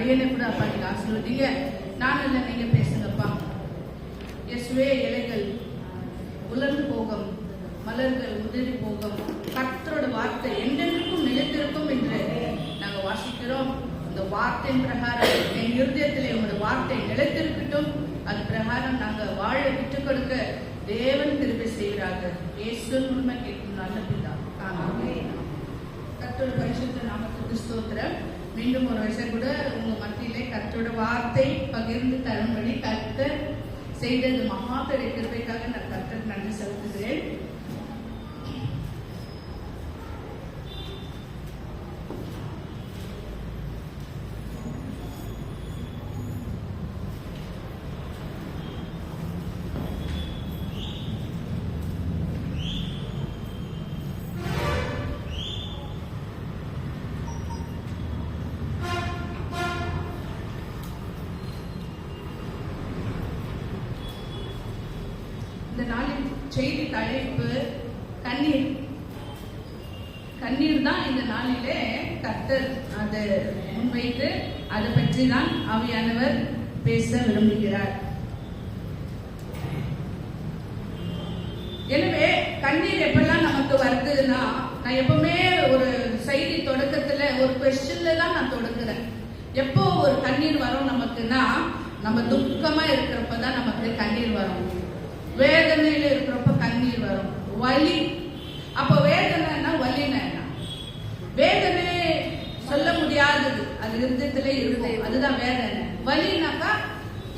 அடியனை கூட அப்பா நீங்க ஆசீர்வதிங்க. நானும் இல்லை, நீங்க பேசுங்கப்பா. இயேசுவே, இலைகள் உலர்ந்து போகும், மலர்கள் உதிரி போகும், கர்த்தரோட வார்த்தை என்றென்றுக்கும் நிலைத்திருக்கும் என்று நாங்கள் வாசிக்கிறோம். இந்த வார்த்தையின் பிரகாரம் என் இருதயத்திலே உங்களோட வார்த்தை நிலைத்திருக்கட்டும். அது பிரகாரம் நாங்கள் வாழ விட்டுக் கொடுக்க தேவன் கிருபை செய்கிறார்கள். இயேசுவின் மூலமா கேட்கும் நல்ல பிதா, ஆமென். கர்த்தரோட பரிசுத்த நாமத்துக்கு ஸ்தோத்திரம். மீண்டும் ஒரு விஷயம் கூட உங்க மத்தியிலே கர்த்தரோட வார்த்தை பகிர்ந்து தரும்படி கர்த்தர் செய்தது மகா பெரிய கிருபைக்காக நான் கர்த்தருக்கு நன்றி செலுத்துகிறேன். இந்த நாளின் செய்தி தலைப்பு கண்ணீர். கண்ணீர் தான் இந்த நாளிலே கர்த்தர் அதை முன்வைத்து அதை பற்றி தான் ஆவியானவர் பேச விரும்புகிறார். எனவே கண்ணீர் எப்பெல்லாம் நமக்கு வருதுன்னா, நான் எப்பவுமே ஒரு செய்தி தொடக்கத்துல ஒரு கொஸ்டின்ல தான் நான் தொடங்குறேன். எப்போ ஒரு கண்ணீர் வரும் நமக்குன்னா, நம்ம துக்கமா இருக்கிறப்பதான் நமக்கு கண்ணீர் வரும். வேதனையில இருக்கிறப்ப கண்ணீர் வரும். வலி, அப்ப வேதனைன்னா வலினா என்ன? வேதனை சொல்ல முடியாதது, அது இருதயத்துல இருக்கும், அதுதான் வேதனை. வலினாக்கா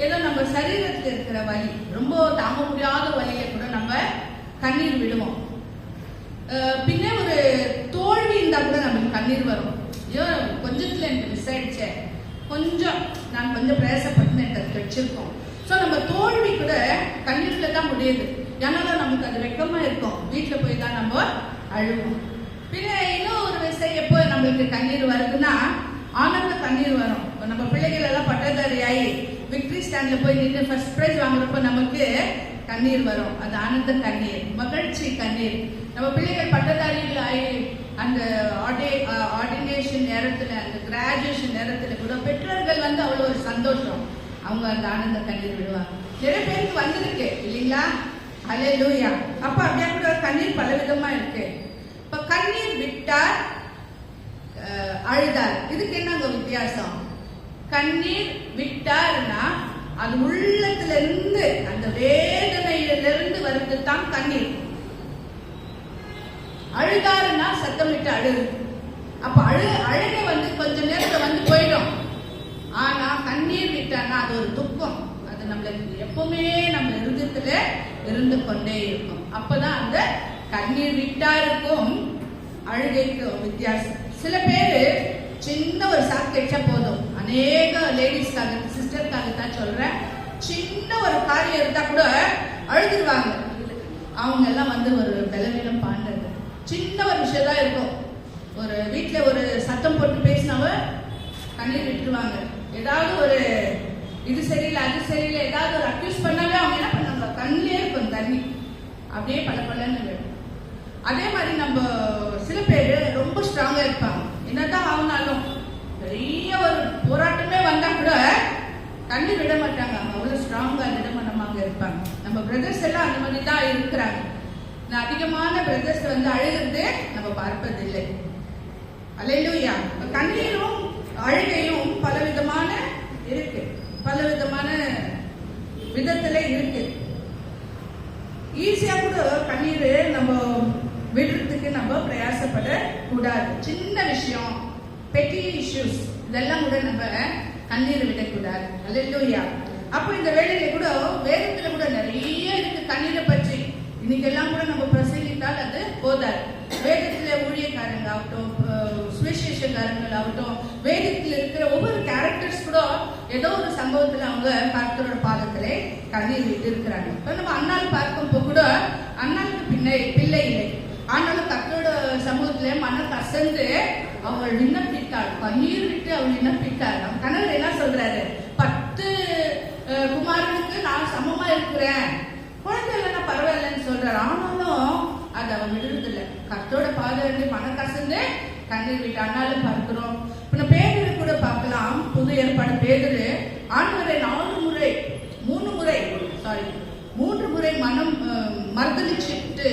ஏதோ நம்ம சரீரத்துல இருக்கிற வலி, ரொம்ப தாங்க முடியாத வலியை கூட நம்ம கண்ணீர் விடுவோம். பின்ன ஒரு தோல்வி இருந்தா கூட நமக்கு கண்ணீர் வரும். ஐயோ கொஞ்சத்துல எனக்கு மிஸ் ஆயிடுச்சே, கொஞ்சம் நான் கொஞ்சம் பிரயாசப்பட்டு எனக்கு வச்சிருக்கோம். ஸோ நம்ம தோல்வி கூட கண்ணீர்ல தான் முடியுது. ஏன்னாலும் நமக்கு அது வெக்கமா இருக்கும், வீட்டுல போய் தான் நம்ம அழுவோம். பின்ன இன்னும் ஒரு விஷயம், எப்போ நம்மளுக்கு கண்ணீர் வருதுன்னா ஆனந்த கண்ணீர் வரும். நம்ம பிள்ளைகள் எல்லாம் பட்டதாரி ஆகி விக்டரி ஸ்டாண்ட்ல போய் நின்று ஃபர்ஸ்ட் பிரைஸ் வாங்குறப்ப நமக்கு கண்ணீர் வரும். அது ஆனந்த கண்ணீர், மகிழ்ச்சி கண்ணீர். நம்ம பிள்ளைகள் பட்டதாரிகள் ஆகி அந்த ஆர்டினேஷன் நேரத்துல, அந்த கிராஜுவேஷன் நேரத்துல கூட பெற்றோர்கள் வந்து அவ்வளவு ஒரு சந்தோஷம், அவங்க அந்த ஆனந்த கண்ணீர் விடுவாங்க. நிறைய பேருக்கு வந்திருக்கு இல்லைங்களா? ஹல்லேலூயா. அப்ப அப்படியே கூட கண்ணீர் பலவிதமா இருக்கு. இப்ப கண்ணீர் விட்டார், அழுதார், இதுக்கு என்னங்க வித்தியாசம்? கண்ணீர் விட்டார்னா அது உள்ளத்துல இருந்து, அந்த வேதனையிலிருந்து வருது தான் கண்ணீர். அழுதாருன்னா சத்தமிட்டு அழுது. அப்ப அழுகை வந்து கொஞ்ச நேரத்துல வந்து போயிடும். ஆனா கண்ணீர் விட்டானா அது ஒரு துக்கம், அது நம்மளுக்கு எப்பவுமே நம்ம இருதயத்துல இருந்து கொண்டே இருக்கும். அப்பதான் அந்த கண்ணீர் விட்டாருக்கும் அழுகைக்கும் வித்தியாசம். சில பேரு சின்ன ஒரு சாக்கு வச்சா போதும், அநேக லேடிஸ்க்காக, சிஸ்டருக்காக தான் சொல்றேன், சின்ன ஒரு காரியம் இருந்தா கூட அழுதுருவாங்க. அவங்க எல்லாம் வந்து ஒரு பலவீனம் பாண்டது. சின்ன ஒரு விஷயம் தான் இருக்கும், ஒரு வீட்டுல ஒரு சத்தம் போட்டு பேசினவ கண்ணீர் விட்டுருவாங்க. ஏதாவது ஒரு இது சரியில்லை அது சரியில்லை ஏதாவது ஒரு அக்யூஸ் பண்ணாவே அவங்க என்ன பண்ணாங்க, கண்ணிலே இருக்கும் தண்ணி, அப்படியே பலன்னு வேணும். அதே மாதிரி நம்ம சில பேர் ரொம்ப ஸ்ட்ராங்கா இருப்பாங்க, என்னதான் ஆகுனாலும் பெரிய ஒரு போராட்டமே வந்தா கூட கண்ணீர் விட மாட்டாங்க, அவங்க அவ்வளவு ஸ்ட்ராங்கா திடமனமாக இருப்பாங்க. நம்ம பிரதர்ஸ் எல்லாம் அந்த மாதிரி தான் இருக்கிறாங்க. நான் அதிகமான பிரதர்ஸ் வந்து அழுகிறது நம்ம பார்ப்பதில்லை. அல்லேலூயா. கண்ணீரும் அழுகையும் பலவிதமான இருக்கு, பலவிதமான விதத்துல இருக்கு. ஈஸியா கூட கண்ணீர் நம்ம விடுறதுக்கு நம்ம பிரயாசப்பட கூடாது. சின்ன விஷயம், பெட்டி இஷ்யூஸ், இதெல்லாம் கூட நம்ம கண்ணீர் விடக்கூடாது. அல்லேலூயா. அப்போ இந்த வேளையில கூட வேதத்துல கூட நிறைய இருக்கு கண்ணீரை பற்றி. இன்னைக்கு எல்லாம் கூட நம்ம பிரசங்கித்தால் அது போதாது. வேதத்துல ஊழியக்காரங்க ஆகட்டும், சுவிசேஷக்காரங்கள் ஆகட்டும், வேதத்தில் இருக்கிற ஒவ்வொரு கேரக்டர்ஸ் கூட ஏதோ ஒரு சம்பவத்துல அவங்க கர்த்தரோட பாதத்திலே கண்ணீர் விட்டு இருக்கிறாங்க. இப்ப நம்ம அண்ணால் பார்க்கும்போ கூட அண்ணாளுக்கு பிள்ளை இல்லை, ஆனாலும் கர்த்தரோட சமூகத்திலே மன கசந்து அவள் விண்ணப்பித்தாள், கண்ணீர் விட்டு அவள் விண்ணப்பித்தாள். அவன் கணவர் என்ன சொல்றாரு, 10 குமாரனுக்கு நான் சமமா இருக்கிறேன், குழந்தை இல்லைன்னா பரவாயில்லன்னு சொல்றாரு. ஆனாலும் அது அவன் விடுறதில்லை, கர்த்தரோட பாதை மன கசந்து கண்ணீர் விட்டு அண்ணாலும் பார்க்கிறோம். இப்ப பேரு கூட பார்க்கலாம். புது ஏற்பாடு பேதுரு ஆண்டவரை 3 முறை மனம் மறுதலிச்சிட்டு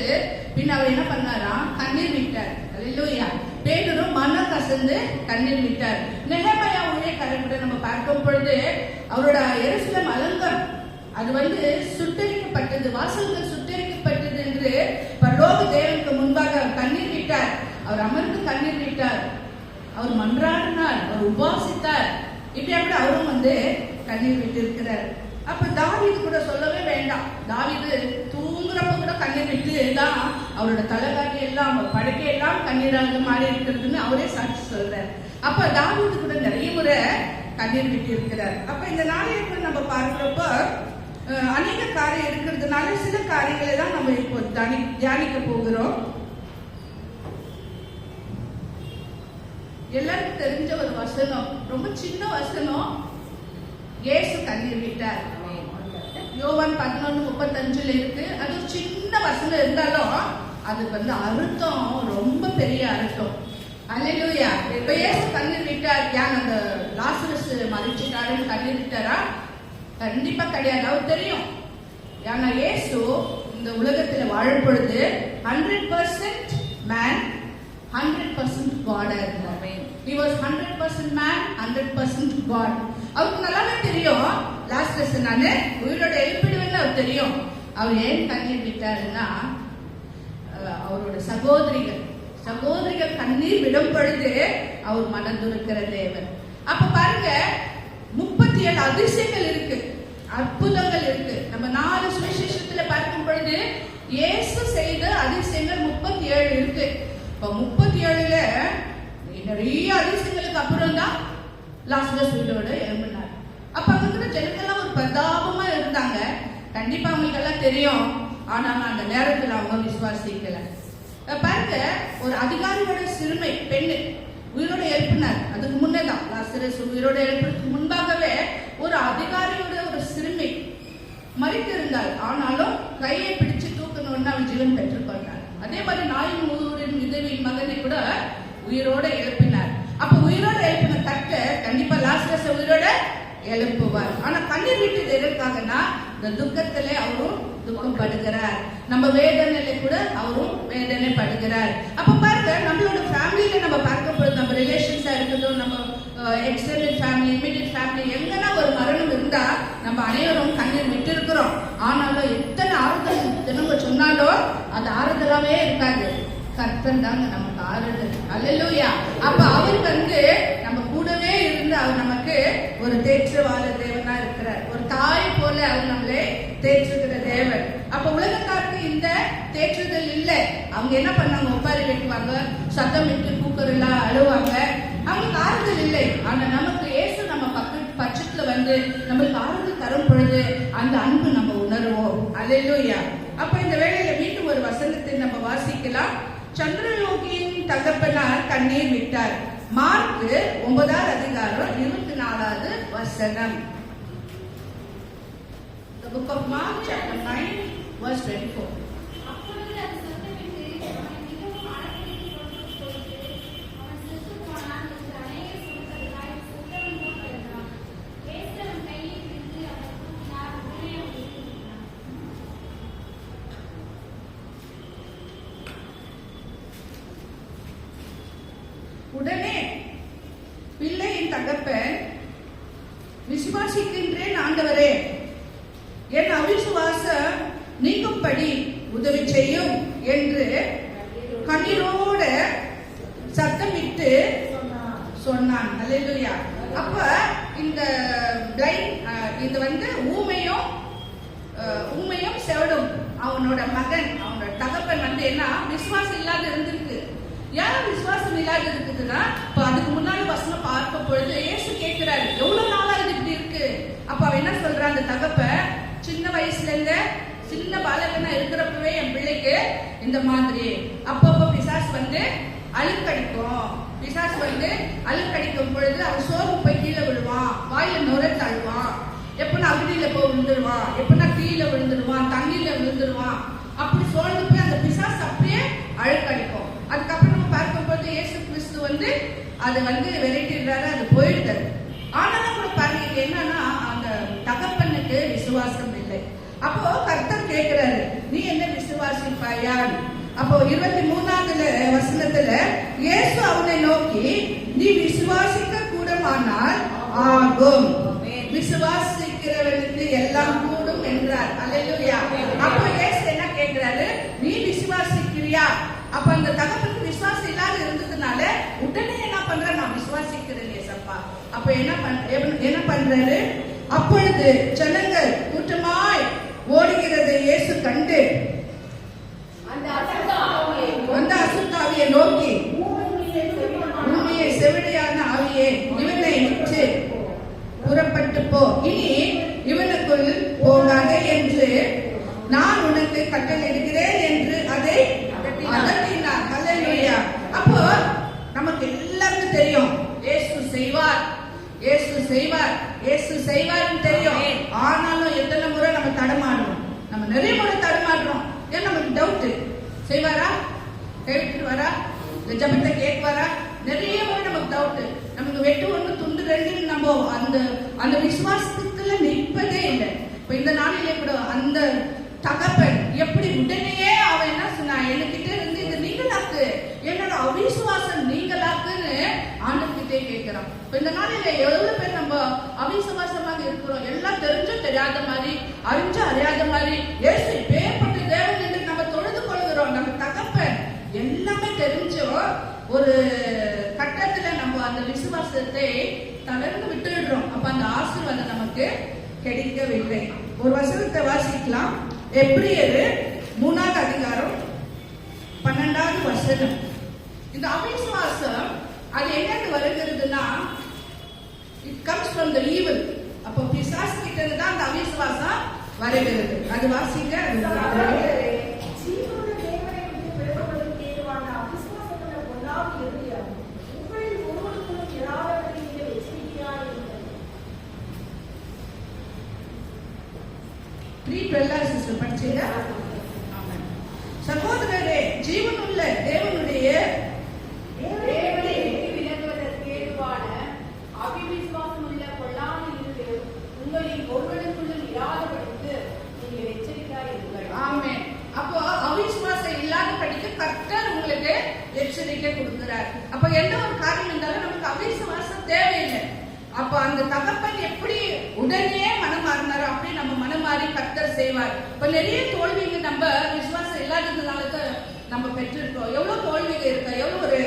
பின் அவர் என்ன பண்ணாரா? கண்ணீர் விட்டார். அல்லேலூயா. பேதுரு மனம் கசந்து கண்ணீர் விட்டார். நெகேமியா ஊழியக்காரர் கூட நம்ம பார்க்கும் பொழுது அவரோட எருசலேம் அலங்காரம் அது சுட்டரிக்கப்பட்டது, வாசல்கள் சுட்டரிக்கப்பட்டது என்று பரலோக தேவனுக்கு முன்பாக கண்ணீர் விட்டார். அவர் அமர்ந்து கண்ணீர் விட்டார். அவர் மன்றாடினார், அவர் உபாசித்தார். இப்படி அப்படி அவரும் கண்ணீர் விட்டு இருக்கிறார். அப்ப தாவீது கூட சொல்லவே வேண்டாம். தாவீது தூங்குறப்ப கூட கண்ணீர் விட்டு தான் அவரோட தலைகாட்டி எல்லாம் படுக்கை எல்லாம் கண்ணீராக மாறி இருக்கிறதுன்னு அவரே சாட்சி சொல்றார். அப்ப தாவீது கூட நிறைய முறை கண்ணீர் விட்டு இருக்கிறார். அப்ப இந்த நாளைக்கு நம்ம பார்க்கிறப்ப அநேக காரியம் இருக்கிறதுனால சில காரியங்களை தான் நம்ம இப்போ தியானிக்க போகிறோம். எல்லாருக்கும் தெரிஞ்ச ஒரு வசனம், ரொம்ப சின்ன வசனம். இயேசு கண்ணீர் விட்டார். யோவான் 11:35 இருக்கு. அது ஒரு சின்ன வசனம் இருந்தாலும் அதுக்கு அர்த்தம் ரொம்ப பெரிய அர்த்தம். அல்லேலூயா. இப்ப இயேசு கண்ணீர் விட்டார். அந்த லாசரஸ் மரிச்சிட்டாருன்னு கண்ணீர் விட்டாரா? கண்டிப்பா கிடையாது. அவர் தெரியும். ஏன்னா இயேசு இந்த உலகத்துல வாழும் பொழுது 100% மேன் 100% God இருந்தார். He was 100% man 100% God. அவருக்கு நல்லாவே தெரியும் லாஸ்டஸ் நானு உயிரோட எழுப்பிடுவேன்னு அவர் தெரியும். அவர் ஏன் கண்ணீர் விட்டாருன்னா அவரோட சகோதரிகள் கண்ணீர் விடும் பொழுது அவர் மனதுருக்கிற தேவன். அப்ப பாருங்க 37 அதிசயங்கள் இருக்கு, அற்புதங்கள் இருக்கு. நம்ம 4 சுவிசேஷத்துல பார்க்கும் பொழுது இயேசு செய்த அதிசயங்கள் 37 இருக்கு. இப்ப 37ல நிறைய அதிசயங்களுக்கு அப்புறம் தான் லாசரஸ் உயிரோட எழும்பினார். அப்ப அங்க ஜனங்கள்லாம் ஒரு பிரதாபமா இருந்தாங்க. கண்டிப்பா அவங்களுக்கு எல்லாம் தெரியும். ஆனா அந்த நேரத்துல அவங்க விசுவாசிக்கல. பாருங்க, ஒரு அதிகாரியோட சிறுமை பெண்ணு உயிரோட எழுப்பினார். அதுக்கு முன்னேதான் லாசரஸ் உயிரோட எழுப்புறதுக்கு முன்பாகவே ஒரு அதிகாரியோட ஒரு சிறுமை மறித்திருந்தாள். ஆனாலும் கையை பிடிச்சு தூக்கணும்னு அவன் ஜீவன் பெற்றுக்கொண்டார். அதே மாதிரி நாயின் ஊரின் விதவின் மகனை கூட உயிரோட எழுப்பினார். அப்ப உயிரோட எழுப்பின தக்க கண்டிப்பா லாசரஸ் உயிரோட எழுப்புவார். ஆனா கண்ணீர் விட்டது எதற்காகனா இந்த துக்கத்திலே அவரும் துக்கம் படுகிறார். நம்ம வேதனையில கூட அவரும் வேதனை படுகிறார். அப்ப பாருங்க, நம்மளோட ஃபேமிலியில நம்ம பார்க்க போது நம்ம ரிலேஷன்ஸா இருக்கட்டும், நம்ம எக்ஸ்டெண்டட் ஃபேமிலி, இமிடியட் ஃபேமிலி, எங்கன்னா ஒரு மரணம் இருந்தா நம்ம அனைவரும் கண்ணீர் விட்டு இருக்கிறோம். ஆனாலும் எத்தனை ஆறுதல் தினமும் சொன்னாலும் அது ஆறுதலாவே இருக்காது. கர்த்தர் தாங்க நமக்கு ஆறுதல். அல்லேலூயா. அப்ப அவர் நம்ம கூடவே இருந்து அவர் நமக்கு ஒரு தேற்றவாள தேவனா இருக்கிறார். ஒரு தாய் போல அவர் நம்மளே தேற்றுகிற தேவன். அப்ப உலகத்தாருக்கு இந்த தேற்றுதல் இல்லை. அவங்க என்ன பண்ணாங்க? ஒப்பாரி வைக்குவாங்க, சத்தம் விட்டு கூக்குறலாம், அழுவாங்க. அவங்களுக்கு ஆறுதல் இல்லை. ஆனா நமக்கு இயேசு நம்ம பட்சத்துல நம்மளுக்கு ஆறுதல் தரும் பொழுது அந்த அன்பு நம்ம உணர்வோம். அல்லேலூயா. அப்ப இந்த வேளையில மீண்டும் ஒரு வசனத்தை நம்ம வாசிக்கலாம். சந்திரலோகியின் தகப்பனார் கண்ணீர் விட்டார். மார்க் 9ஆம் அதிகாரம் 24வது வசனம். The book of Mark chapter 9 verse 24. உடனே பிள்ளையின் தகப்பன், விசுவாசிக்கின்றேன் ஆண்டவரே, என் அவிசுவாசம் நீங்கும்படி உதவி செய்யும் என்று கண்ணீரோட சத்தமிட்டு சொன்னான். அல்லேலூயா. அப்ப இந்த இது ஊமையும் செவடும் அவனோட மகன், அவனோட தகப்பன் என்ன விசுவாசம் இல்லாத இருந்திருக்கு. ஏன் விசுவாசம் இல்லாத இருக்குதுன்னா, இப்ப அதுக்கு முன்னாடி வசனம் பார்க்கும் பொழுது இயேசு கேட்கிறாரு, எவ்வளவு நாளா இது இப்படி இருக்கு. அப்ப அவ என்ன சொல்றா? அந்த தகப்ப சின்ன வயசுல இருந்த சின்ன பாலகனா இருக்கிறப்பவே என் பிள்ளைக்கு இந்த மாதிரி அப்பப்போ பிசாசு அழுக்கடிக்கும். பிசாசு அழுக்கடிக்கும் பொழுது அவன் சோர்வு போய் கீழே விழுவான், வாயில நுர தழுவான், எப்பனா அகதியில போய் விழுந்துருவான், எப்பனா கீழே விழுந்துருவான், தண்ணியில விழுந்துருவான். அப்படி சோர்ந்து போய் அந்த பிசாசு அப்படியே அழுக்கடிக்கும். அதுக்கப்புறம் நம்ம பார்க்கும்போது இயேசு கிறிஸ்து அது விரட்டிடுறாரு, அது போயிடுது. ஆனாலும் கூட பாருங்க, என்னன்னா அந்த தகப்பனுக்கு விசுவாசம் இல்லை. அப்போ கர்த்தர் கேட்கிறாரு, நீ என்ன விசுவாசிப்பாயா? அப்போ 23வது வசனத்துல இயேசு அவனை நோக்கி, நீ விசுவாசிக்க கூடுமானால் ஆகும், விசுவாசிக்கிறவனுக்கு எல்லாம் கூடும் என்றார். அல்லேலூயா. அப்போ இயேசு என்ன கேட்கிறாரு, நீ விசுவாசிக்கிறியா? அப்ப அந்த தகப்பனுக்கு விசுவாசம் இல்லாத இருந்ததுனால உடனே என்ன பண்ற, நான் விசுவாசிக்கிறேன் ஏசப்பா. அப்ப என்ன பண்றாரு, அப்பொழுது ஜனங்கள் கூட்டமாய் ஓடுகிறதை இயேசு கண்டு அந்த அசுத்தாவியை நோக்கி, உண்மையை செவிடையான ஆவியே, இவனை விட்டு புறப்பட்டு போ, இனி இவனுக்குள் போகாதே என்று நான் உனக்கு கட்டளையிடுகிறேன் என்று அதை அதட்டினார். ஹல்லேலூயா. அப்போ நமக்கு எல்லாருக்கும் தெரியும், இயேசு செய்வார், இயேசு செய்வார், இயேசு செய்வார்னு தெரியும். ஆனாலும் எத்தனை முறை நம்ம தடமாடுறோம், நம்ம நிறைய முறை தடமாடுறோம். ஏன் நமக்கு டவுட், செய்வாரா, கேட்டுவாரா, இந்த ஜபத்தை கேட்பாரா, நிறைய முறை நமக்கு டவுட். நமக்கு வெட்டு ஒண்ணு துண்டு ரெண்டு நம்ம அந்த விசுவாசத்துக்குள்ள நிற்பதே இல்லை. இப்ப இந்த நாளிலே கூட அந்த தகப்பன் எப்படி உடனேயே அவன் என்ன சொன்னா, என்கிட்ட இருந்து இது நீங்களாக்கு, என்னோட அவிசுவாசம் நீங்களாக்குன்னு ஆண்டவர்கிட்டே கேட்கிறான். இந்த நாளில எவ்வளவு பேர் நம்ம அவிசுவாசமாக இருக்கிறோம், எல்லாம் தெரிஞ்சும் தெரியாத மாதிரி, அறிஞ்சும் அறியாத மாதிரி, இயேசு பேர்பட்ட தேவன் என்று நம்ம தொழுது கொள்கிறோம். நம்ம தகப்பன் எல்லாமே தெரிஞ்சும் ஒரு கட்டத்துல நம்ம அந்த விசுவாசத்தை தளர்ந்து விட்டுடுறோம். அப்ப அந்த ஆசீர்வாதம் நமக்கு கிடைக்கவில்லை. ஒரு வசனத்தை வாசிக்கலாம். எபிரேயர் 3வது அதிகாரம் 12வது வசனம். இந்த அவிசுவாசம் அது எங்கிருந்து வருகிறதுனா, it comes from the evil. அப்போ பிசாசு கிட்ட இருந்து தான் அந்த அவிசுவாசம் வருகிறது. அது வாசிங்க. படிச்சீங்க. சகோதரரே, ஜீவனுள்ள தேவனுடைய தேவனை விலகுவதற்கு ஏதுவான அவிசுவாசம் உள்ள பொல்லாத இருதயம் உங்களில் ஒருவனுக்குள்ளும் இராதபடிக்கு நீங்கள் எச்சரிக்கையாய் இருங்கள். ஆமென். அப்போ அவிசுவாசம் இல்லாதபடிக்கு கர்த்தர் உங்களுக்கு எச்சரிக்கை கொடுக்கிறார். அப்ப எந்த ஒரு காரியம் இருந்தாலும் நமக்கு அவிசுவாசம் தேவையில்லை. அப்ப அந்த தகப்பன் எப்படி உடனே மனம் மாறினாரோ அப்படி நம்ம மனம் மாறி கர்த்தர் செய்வார். இப்ப நிறைய தோல்விங்க நம்ம விசுவாசம் இல்லாததுனால நம்ம பெற்றிருக்கோம். எவ்வளவு தோல்விங்க இருக்கு, எவ்வளவு ஒரு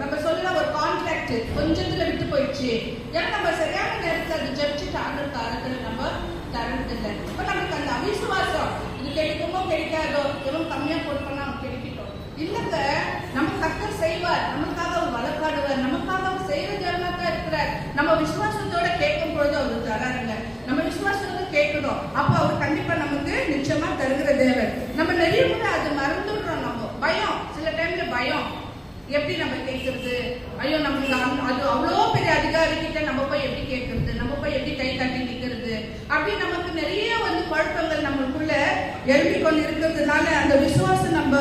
நம்ம சொல்ல ஒரு கான்ட்ராக்ட் கொஞ்சத்துல விட்டு போயிடுச்சு. ஏன்னா நம்ம சரியான நேரத்தில் அது ஜெபிச்சுட்டு ஆண்டவர் காலத்துல நம்ம தரதில்லை. இப்ப நமக்கு அந்த அவிசுவாசம், இது கிடைக்குமோ கிடைக்காதோ, எவ்வளவு கம்மியா கொடுப்போம்னா கிடைக்கிட்டோம் இல்லங்க. நம்ம கர்த்தர் செய்வார், நமக்காக அவர் வழக்காடுவார், நமக்காக அவர் செய்யற தேவனா தான் இருக்கிறார். நம்ம விசுவாசத்தோட கேட்கும் பொழுது அவர் தராருங்க. நம்ம விசுவாசத்தோட கேட்கணும். அப்ப அவர் கண்டிப்பா நமக்கு நிச்சயமா தருகிற தேவன். நம்ம நிறைய முறை அது மறந்துடுறோம். நம்ம பயம், சில டைம்ல பயம், எப்படி நம்ம கேட்கறது, ஐயோ நமக்கு அது அவ்வளோ பெரிய அதிகாரி கிட்ட நம்ம போய் எப்படி கேட்கறது, நம்ம போய் எப்படி கை காட்டி நிக்கிறது, அப்படி நமக்கு நிறைய குழப்பங்கள் நம்மளுக்குள்ள எழுப்பி கொண்டு இருக்கிறதுனால அந்த விசுவாசம் நம்ம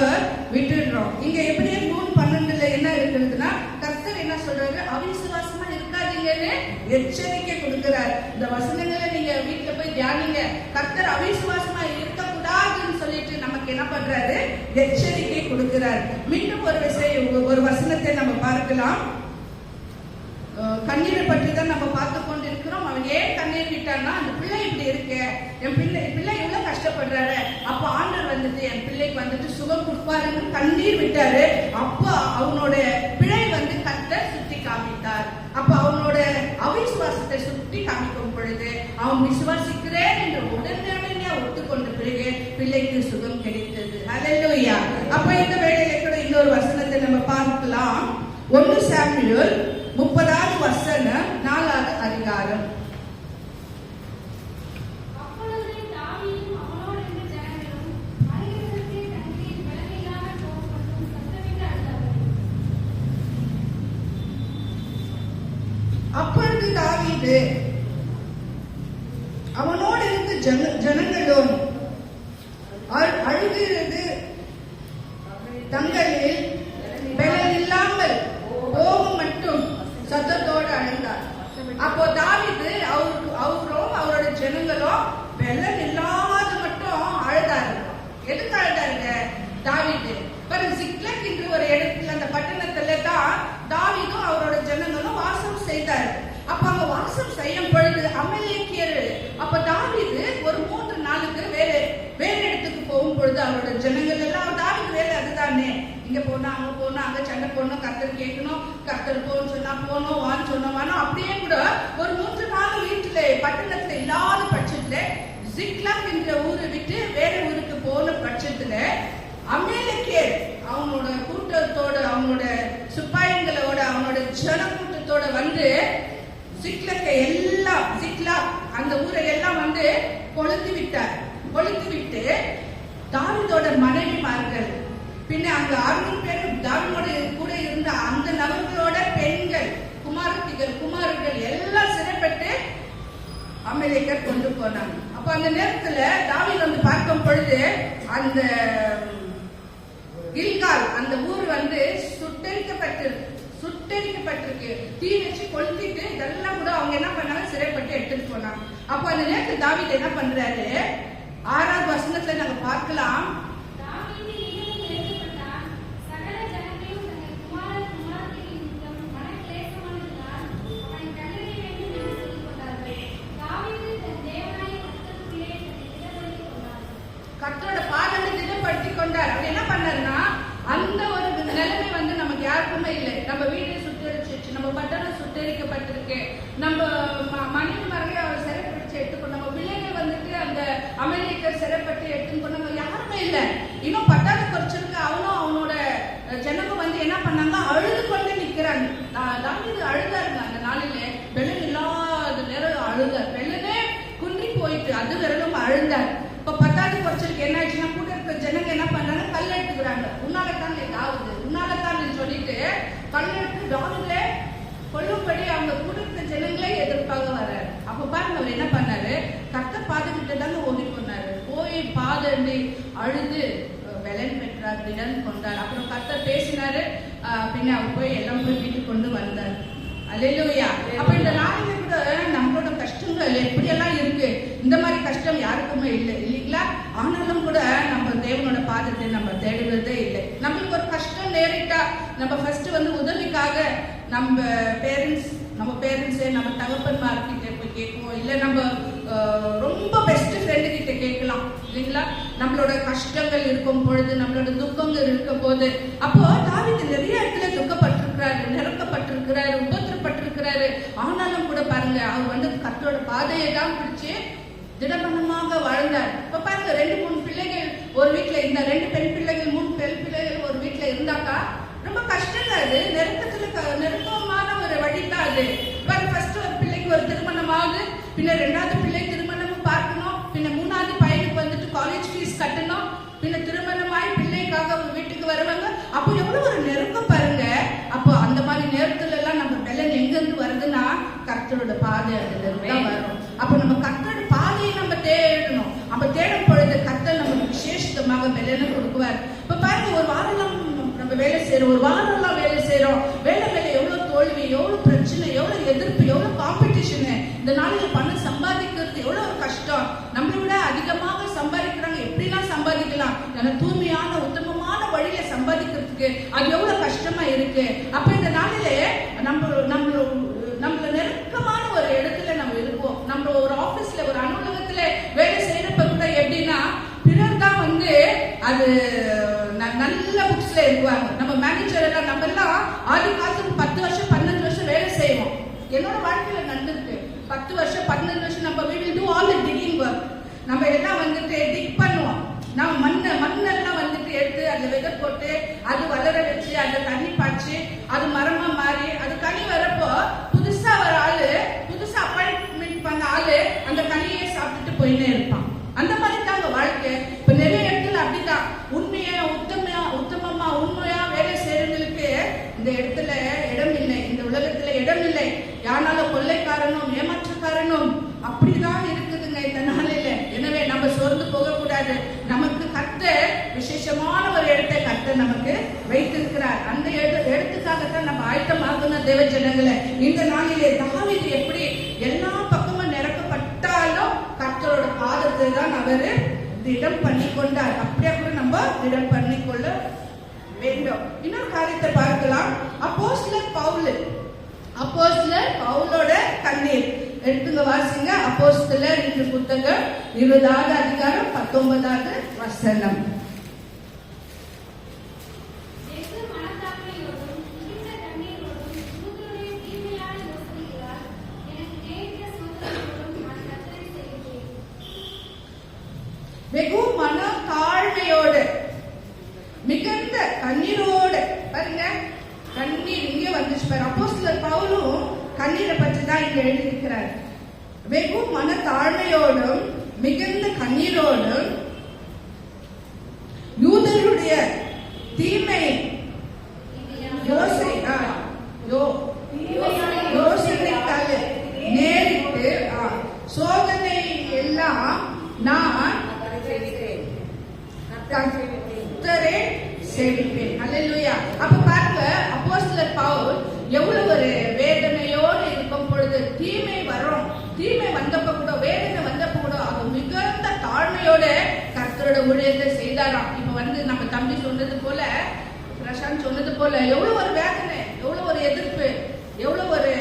விட்டுடுறோம். இங்க எப்படியே 3:12 என்ன இருக்கிறதுனா, கர்த்தர் என்ன சொல்றாரு, அவிசுவாசமா இருக்காதீங்கன்னு எச்சரிக்கை கொடுக்கிறார். இந்த வசனங்களை நீங்க வீட்டுல போய் தியானிங்க. கர்த்தர் அவிசுவாசமா இருக்க கூடாதுன்னு சொல்லிட்டு நமக்கு என்ன பண்றாரு, எச்சரிக்கை கொடுக்கிறார். மீண்டும் ஒரு வசனத்தை நம்ம பார்க்கலாம். கண்ணீரை பற்றி தான் நம்ம பார்த்து கொண்டு இருக்கிறோம். அவன் ஏன் கண்ணீர் விட்டான்னா, அந்த பிள்ளை இப்படி இருக்கு, என் பிள்ளை இவ்வளவு கஷ்டப்படுறாரு, அப்ப ஆண்டவர் என் பிள்ளைக்கு சுகம் கொடுப்பாருன்னு கண்ணீர் விட்டாரு. அப்போ அவனோட பிழை கர்த்தர் சுட்டி காமித்தார். அப்ப அவனோட அவிசுவாசத்தை சுட்டி காமிக்கும் பொழுது அவன் விசுவாசிக்கிறேன் என்று உடனடியாக ஒத்துக்கொண்ட பிறகு பிள்ளைக்கு சுகம் கிடைத்தது. ஹல்லேலூயா. அப்ப இந்த வேளையில கூட இன்னொரு வசனத்தை நம்ம பார்க்கலாம். 1 சாமுவேல் 30வது வசனம் 4வது அதிகாரம். அப்பொழுது தாவீது அவனோடு இருந்த ஜனங்களும் அழுகிறது, தங்களில் பலன் இல்லாமல் போகும் யுத்தம் செய்யும் பொழுது அமலேக்கியர், அப்ப தாவீது ஒரு 3 நாளுக்கு வேற இடத்துக்கு போகும் பொழுது அவரோட ஜனங்கள் எல்லாம், தாவீது வேலை அதுதானே, இங்க போனா அங்க போனா அங்க சண்டை போடணும், கர்த்தர் கேட்கணும், கர்த்தர் போன்னு சொன்னா போனோம், வான்னு சொன்னா வானோம். அப்படியே கூட ஒரு 3 நாள் வீட்டுல பட்டணத்துல இல்லாத பட்சத்துல சிக்லாக் என்ற ஊரை விட்டு வேற ஊருக்கு போன பட்சத்துல அமலேக்கியர் அவனோட கூட்டத்தோட, அவனோட சிப்பாய்களோட, அவனோட ஜன கூட்டத்தோட வந்து சிக்லாக் அந்த ஊரை எல்லாம் வந்து கொளுத்து விட்டார். கொளுத்து விட்டு தாவீதோட மனைவிமார்கள், பின்ன அங்க 600 பேர் தாவீதோட கூட இருந்த அந்த நபர்களோட பெண்கள், குமாரர்கள் எல்லாம் சிறைப்பட்டு அமலேக்கர் கொண்டு போனாங்க. அப்ப அந்த நேரத்துல தாவீது வந்து பார்க்கும் பொழுது அந்த கில்கால் அந்த ஊர் வந்து சுட்டெரிக்கப்பட்டிருக்கு, தீ வச்சு கொளுத்திட்டு இதெல்லாம் கூட அவங்க என்ன பண்ணாங்க, சிறைப்பட்டு எடுத்துட்டு போனாங்க. அப்ப அந்த நேரத்துல தாவீது என்ன பண்றாரு, 6வது வசனத்துல நாங்க பார்க்கலாம். கர்த்தரோட பாதத்தை திடப்படுத்திக் கொண்டார். அவர் என்ன பண்ணாருன்னா, அந்த ஒரு நிலைமை வந்து நமக்கு யாருக்குமே இல்லை. நம்ம வீடு சுட்டரிச்சிருச்சு, நம்ம பட்டணம் சுட்டரிக்கப்பட்டிருக்கு, நம்ம மனைவிமார்களே அவர் சிறைப்பிடிச்சு எடுத்துக்கணும், நம்ம பிள்ளைகள் வந்துட்டு அந்த அமெரிக்கர் சிறைப்பட்டு எடுத்துக்கணும், யாருமே இல்லை. இன்னும் பட்டாத குறைச்சிருக்கு. அவனோட ஜனமும் வந்து என்ன பண்ணாங்க, அழுது கொண்டு நிக்கிறாங்க. தாவீது அழுதாருங்க அந்த நாளிலே, வெள்ளம் இல்லாத நேரம் அழுதார், வெள்ளனே குன்றி போயிட்டு அது வெறும் அழுந்தார். இப்ப 10வது குறைச்சலுக்கு என்ன ஆச்சுன்னா, கூட இருக்க ஜனங்க என்ன பண்றாங்க, கல் எடுத்துக்கிறாங்க. உன்னாலத்தான் தாவீது, உன்னாலத்தான் சொல்லிட்டு கல் எடுத்து தாவீதுல கொல்லும்படி அவங்க கூட இருக்க ஜனங்களே எதிர்ப்பாக வர்றாரு. அப்ப பாருங்க அவர் என்ன பண்ணாரு, கர்த்தர் பாதகிட்ட தாங்க ஓடி போனாரு. போய் பாதண்டி அழுது பலன் பெற்றார், திடன் கொண்டார். அப்புறம் கர்த்தர் பேசினாரு. பின்ன அவர் போய் எல்லாம் போய் வீட்டுக்கு கொண்டு வந்தார். அல்லேலூயா. அப்ப இந்த நாளில கூட நம்மளோட கஷ்டங்கள் எப்படியெல்லாம் இருக்கு, இந்த மாதிரி கஷ்டம் யாருக்குமே இல்லை இல்லைங்களா? ஆனாலும் கூட நம்ம தேவனோட பாதத்தை நம்ம தேடுவதே இல்லை. நம்மளுக்கு ஒரு கஷ்டம் நேரிட்டா நம்ம ஃபர்ஸ்ட் வந்து உதவிக்காக நம்ம பேரண்ட்ஸ் நம்ம தகப்பன்மார்கிட்ட போய் கேட்குவோம், இல்லை நம்ம ரொம்ப பெஸ்ட் ஃப்ரெண்டு கிட்ட கேட்கலாம் இல்லைங்களா? நம்மளோட கஷ்டங்கள் இருக்கும் பொழுது, நம்மளோட துக்கங்கள் இருக்கும் போது. அப்போ தாவீது நிறைய இடத்துல துக்கப்பட்டிருக்கிறாரு, நெருக்கப்பட்டிருக்கிறாரு, உபத்திரப்பட்டிருக்கிறாரு. ஆனாலும் கூட பாருங்க, அவர் வந்து கர்த்தரோட பாதையை தான் பிடிச்சு திடமனமாக வாழ்ந்தார். இப்ப பாருங்க, 2-3 பிள்ளைகள் ஒரு வீட்டுல இருந்தா, 2 பெண் பிள்ளைகள் 3 பெண் பிள்ளைகள் ஒரு வீட்டுல இருந்தாக்கா ரொம்ப கஷ்டம். அது நெருக்கமான ஒரு வழிதான் அது. ஃபர்ஸ்ட் ஒரு பிள்ளைக்கு ஒரு திருமணம் ஆகுது, பின்ன 2வது பிள்ளை திருமணமும் பார்க்கணும், பின்ன 3வது பையனுக்கு வந்துட்டு காலேஜ் ஃபீஸ் கட்டணும், பின்ன திருமணமாய் பிள்ளைக்காக ஒரு வீட்டுக்கு வருவாங்க. அப்போ எவ்வளவு ஒரு நெருக்கம் பாருங்க. அப்போ அந்த மாதிரி நேரத்துல எல்லாம் நம்ம பலன் எங்க இருந்து வருதுன்னா, கர்த்தரோட பாதை அதுல தான் வரும். அப்போ நம்ம கர்த்தரோட பாதையை நம்ம தேடணும். அப்ப தேடும் பொழுது கர்த்தர் நமக்கு விசேஷமாக பலனை கொடுக்குவார். இப்ப பாருங்க, ஒரு வாரம் நம்ம வேலை செய்யறோம், ஒரு வாரம்லாம் வேலை செய்யறோம். வேலை எவ்வளவு தோல்வி, எவ்வளவு பிரச்சனை, எவ்வளவு எதிர்ப்பு, எவ்வளவு காம்படிஷன். இந்த நாளில பணம் சம்பாதிக்கிறது எவ்வளவு ஒரு கஷ்டம். நம்மளை விட அதிகமாக சம்பாதிக்கிறாங்க. எப்படிலாம் சம்பாதிக்கலாம், தூய்மையான உத்தமமான வழியில சம்பாதிக்கிறதுக்கு அது எவ்வளவு கஷ்டமா இருக்கு. அப்ப இந்த நாளிலே நம்மள நெருக்கமான ஒரு இடத்துல நம்ம இருப்போம். நம்ம ஒரு ஆபீஸ்ல, ஒரு அலுவலகத்துல வேலை செய்யறப்ப கூட எப்படின்னா, பிறர் தான் வந்து அது நல்ல புக்ஸ்ல இருக்குவாங்க. நம்ம மேனேஜர் எல்லாம், நம்ம எல்லாம் ஆதி காலத்துல 10 வருஷம் 15 வருஷம் வேலை செய்வோம். என்னோட வாழ்க்கையில நடந்திருக்கு. 10 வருஷம் 15 வருஷம் நம்ம we will do all the digging work. நம்ம எல்லாம் வந்துட்டு டிக் பண்ணுவோம். நம்ம மண்ணெல்லாம் வந்துட்டு எடுத்து அதுல விதை போட்டு அது வளர வச்சு அதுல தண்ணி பாய்ச்சி அது மரமா மாறி அது கனி வரப்போ புதுசா வர ஆளு, புதுசா அப்பாயின்மெண்ட் பண்ண ஆளு அந்த கனியை சாப்பிட்டுட்டு போயினே இருப்பான். அந்த மாதிரி தாங்க வாழ்க்கை. இப்ப நிறைய இடத்துல அப்படிதான். உத்தமமா உண்மையா வேலை செய்யறவங்களுக்கு இந்த இடத்துல இடம் இல்லை, இந்த உலகத்துல இடம் இல்லை. யானாலும் கொள்ளைக்காரனும் ஏமாற்றக்காரனும் அப்படிதான் இருக்குதுங்க இந்த நாளில. எனவே நம்ம சோர்ந்து போக கூடாது. நமக்கு கர்த்தர் விசேஷமான ஒரு இடத்தை கர்த்தர் நமக்கு வைத்திருக்கிறார். அந்த இடத்துக்காகத்தான் நம்ம ஆயத்தமாகணும் தேவ ஜனங்களை. இந்த நாளிலே தாவீது எப்படி எல்லா பக்கமும் நிரப்பப்பட்டாலும் கர்த்தரோட பாதத்தை தான் அவரு திடம் பண்ணி கொண்டார். அப்படியே கூட நம்ம திடம் பண்ணிக்கொள்ள வேண்டும். இன்னொரு காரியத்தை பார்க்கலாம். அப்போஸ்தலர் பவுலோட கண்ணீர். எடுத்துங்க வாசிங்க. அப்போஸ்தலர் என்ற புத்தகம் 20வது அதிகாரம் 19வது வசனம். வெகு மன தாழ்மையோடு மிகுந்த கண்ணீரோடு, பாருங்க கண்ணீர் இங்கே வந்துச்சு பாரு. அப்போஸ்தலர் பவுலும் கண்ணீரை பற்றி தான் இங்க எழுதியிருக்கிறார். வெகு மன தாழ்மையோடும் மிகுந்த கண்ணீரோடும் யூதர்களுடைய தீமை யோசனைக்காக நேரிட்டு சோதனை எல்லாம் நான் கர்த்தரை சேவிப்பேன். அல்லேலூயா. அப்ப பாருங்க, அப்போஸ்தலர் பவுல் எவ்வளவு ஒரு வேதனையோடு இருக்கும் பொழுது தீமை வரும், தீமை வந்தப்ப கூட, வேதனை வந்தப்ப கூட அவர் மிகுந்த தாழ்மையோட கர்த்தரோட ஊழியத்தை செய்தாராம். இப்ப நம்ம தம்பி சொன்னது போல, பிரசாந்த் சொன்னது போல, எவ்வளவு ஒரு வேதனை, எவ்வளவு ஒரு எதிர்ப்பு, எவ்வளவு ஒரு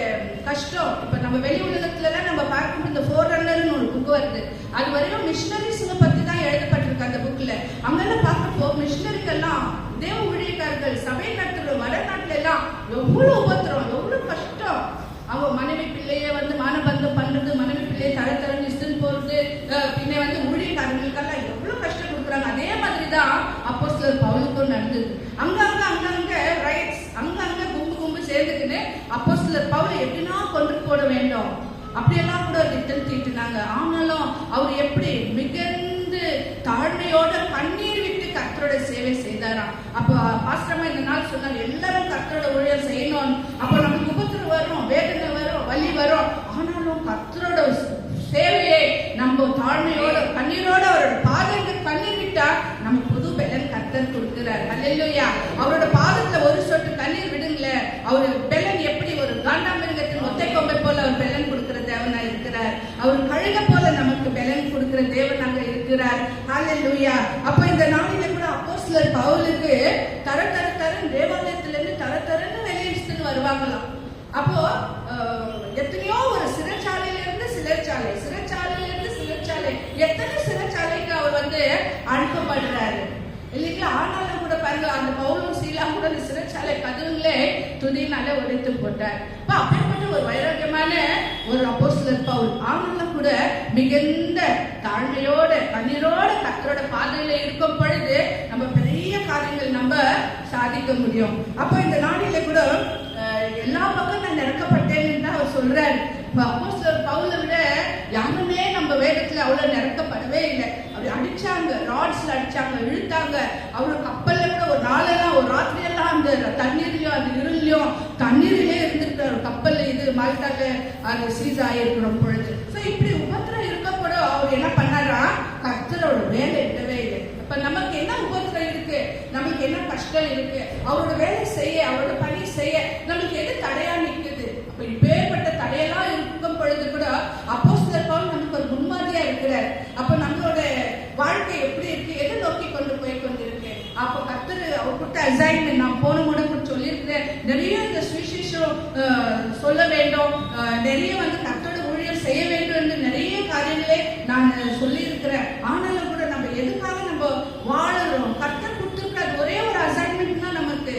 கஷ்டம். இப்ப நம்ம வெளி உலகத்துல எல்லாம் நம்ம பார்க்கும்போது இந்த ஃபோர்ரன்னர்னு ஒரு புக் வருது. அது வரையும் மிஷனரிஸ்ங்க பத்தி தான் எழுதப்பட்டிருக்கு அந்த புக்ல. அங்கெல்லாம் பார்க்கப்போ மிஷனரிக்கெல்லாம், தேவ ஊழியக்காரர்கள், சபை நடத்துற வடநாட்டுல எல்லாம் எவ்வளவு உபத்திரம், எவ்வளவு கஷ்டம். அவங்க மனைவி பிள்ளைய மானபந்தம் பண்றது, மனைவி பிள்ளைய தரத்தரன்னு இஸ்துன்னு போறது, பின்ன ஊழியக்காரர்களுக்கெல்லாம் எவ்வளவு கஷ்டம் கொடுக்குறாங்க. அதே மாதிரிதான் அப்போஸ்தலர் பவுலுக்கும் நடந்தது. அங்கங்க ரைட்ஸ், அங்கங்க கும்பு சேர்ந்துக்குன்னு அப்போஸ்தலர் பவுலை எப்படின்னா கொண்டு போட வேண்டும் அப்படியெல்லாம் கூட திட்டம் தீட்டினாங்க. ஆனாலும் அவர் எப்படி மிகுந்து தாழ்மையோட கண்ணீர் விட்டு கர்த்தரோட சேவை செய்தாராம். அப்போ பாஸ்டமா இந்த நாள் சொன்னார், எல்லாரும் கர்த்தரோட ஊழியம் செய்யணும். அப்போ நமக்கு உபத்திரம் வரும், வேதனை வரும், வலி வரும். ஆனாலும் கர்த்தரோட சேவையை நம்ம தாழ்மையோட கண்ணீரோட அவரோட பாதங்கள் கண்ணீர் விட்டா நமக்கு புது பெலன் கர்த்தர் கொடுக்கிறார். அல்லேலூயா. அவரோட பாதத்துல ஒரு சொட்டு கண்ணீர் விடுங்களேன், அவர் பெலன் எப்படி ஒரு காண்டாமிருகத்தின் ஒத்தை கொம்பை போல அவர் பெலன் கொடுக்கிற தேவனா இருக்கிறார். அவர் கழுக போல நமக்கு பெலன் கொடுக்கிற தேவனாக இருக்கிறார். அல்லேலூயா. அப்ப இந்த நாளில கூட அப்போஸ்தலர் பவுலுக்கு தரன்னு தேவாலயத்திலிருந்து தரன்னு வெளியிட்டு வருவாங்களாம். அப்போ எத்தனையோ ஒரு சிறைச்சாலையிலிருந்து சிறைச்சாலை, சிறைச்சாலையிலிருந்து சிறைச்சாலை, எத்தனை சிறைச்சாலைக்கு அவர் அனுப்பப்படுறாரு இல்லைங்களா? ஆனாலும் கூட பாருங்க, அந்த பவுலும் சீலா கூட அந்த சிறைச்சாலை கதவுங்களே துணினால உடைத்து போட்டார். அப்பேற்பட்ட ஒரு வைராக்கியமான ஒரு அப்போஸ்தலர் பவுல். ஆனாலும் கூட மிகுந்த தாழ்மையோட கண்ணீரோட கர்த்தரோட பாதையில இருக்கும் பொழுது நம்ம பெரிய காரியங்கள் நம்ம சாதிக்க முடியும். அப்போ இந்த நாளில கூட எல்லா பக்கம் நான் நிரக்கப்பட்டேன்னு தான் அவர் சொல்றாரு. அப்போஸ்தலர் பவுலை விட யாருமே நம்ம வேதத்துல அவ்வளவு நிரக்கப்படவே இல்லை. அப்படி அடிச்சாங்க, ராட்ஸ்ல அடிச்சாங்க, இழுத்தாங்க. அவரு கப்பல்ல கூட ஒரு நாளெல்லாம் ஒரு ராத்திரி எல்லாம் அந்த தண்ணீர்லயும் அந்த இருளிலையும் தண்ணீரிலே இருந்திருக்கிற கப்பல்ல மால்டால அது சீஸ் ஆயிருக்கிற பொழுது. இப்படி உபத்திரம் இருக்க கூட அவர் என்ன பண்ணாரா, கர்த்தரோட வேலை விடவே இல்லை. இப்ப நமக்கு என்ன உபத்திரம் இருக்கு, நமக்கு என்ன கஷ்டம் இருக்கு, அவரோட வேலை செய்ய, அவரோட பணி செய்ய நமக்கு எது தடையா நிற்குது? அப்ப இப்பேற்பட்ட தடையெல்லாம் இருக்கும் பொழுது கூட அப்போஸ்தலர் பவுல் நமக்கு ஒரு முன்மாதிரியா இருக்கிறார். அப்ப நம்மளோட வாழ்க்கை எப்படி இருக்கு, எதை நோக்கி கொண்டு போய் கொண்டிருக்கு? அப்ப கர்த்தர் அவர் கொடுத்த அசைன்மெண்ட் நான் போன முறை சொல்லியிருக்கிறேன். நிறைய இந்த சுவிசேஷம் சொல்ல வேண்டும், நிறைய கர்த்தரோட ஊழியர் செய்ய வேண்டும் என்று நிறைய காரியங்களே நான் சொல்லி இருக்கிறேன். ஆனாலும் கூட நம்ம எதுக்காக நம்ம வாழறோம்? கர்த்தர் கொடுத்திருக்காது ஒரே ஒரு அசைன்மெண்ட் தான் நமக்கு.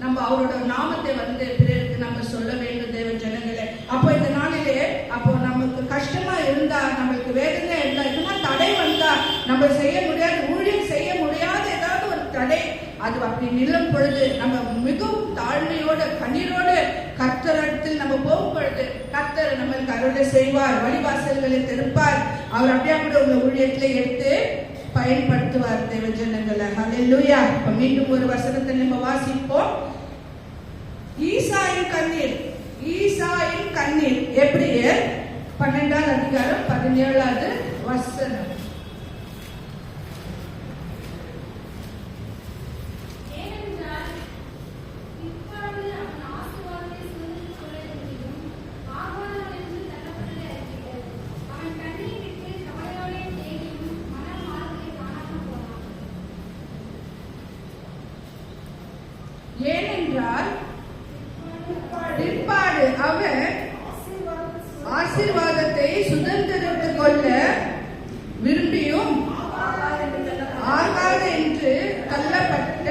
நம்ம அவரோட நாமத்தை பிறருக்கு நம்ம சொல்ல வேண்டும் தேவ ஜனங்களே. அப்போ இந்த நாளிலே அப்போ நமக்கு கஷ்டமா இருந்தா, நம்மளுக்கு வேதனை இருந்தா, இந்த தடை வந்தா, நம்ம செய்ய முடியாது, ஊழியம் செய்ய முடியாத ஏதாவது ஒரு தடை அது அப்படி நிலம் பொழுது நம்ம மிகவும் தாழ்மையோட கண்ணீரோட கர்த்தரிடத்தில் நம்ம போகும் பொழுது கர்த்தர் நம்மளுக்கு அருளை செய்வார், வழிவாசல்களை திறப்பார். அவர் அப்படியே கூட உங்க ஊழியத்துல எடுத்து பயன்படுத்துவார் தேவ ஜனங்களை. ஹல்லேலூயா. மீண்டும் ஒரு வசனத்தை நம்ம வாசிப்போம். ஈசாயின் கண்ணீர் எப்படி 12வது அதிகாரம் 17வது வசனம். ஏனென்றால் பிற்பாடு அவர் ஆசீர்வாதத்தை சுதந்திரத்துக் கொள்ள விரும்பியும் ஆகாது என்று தள்ளப்பட்ட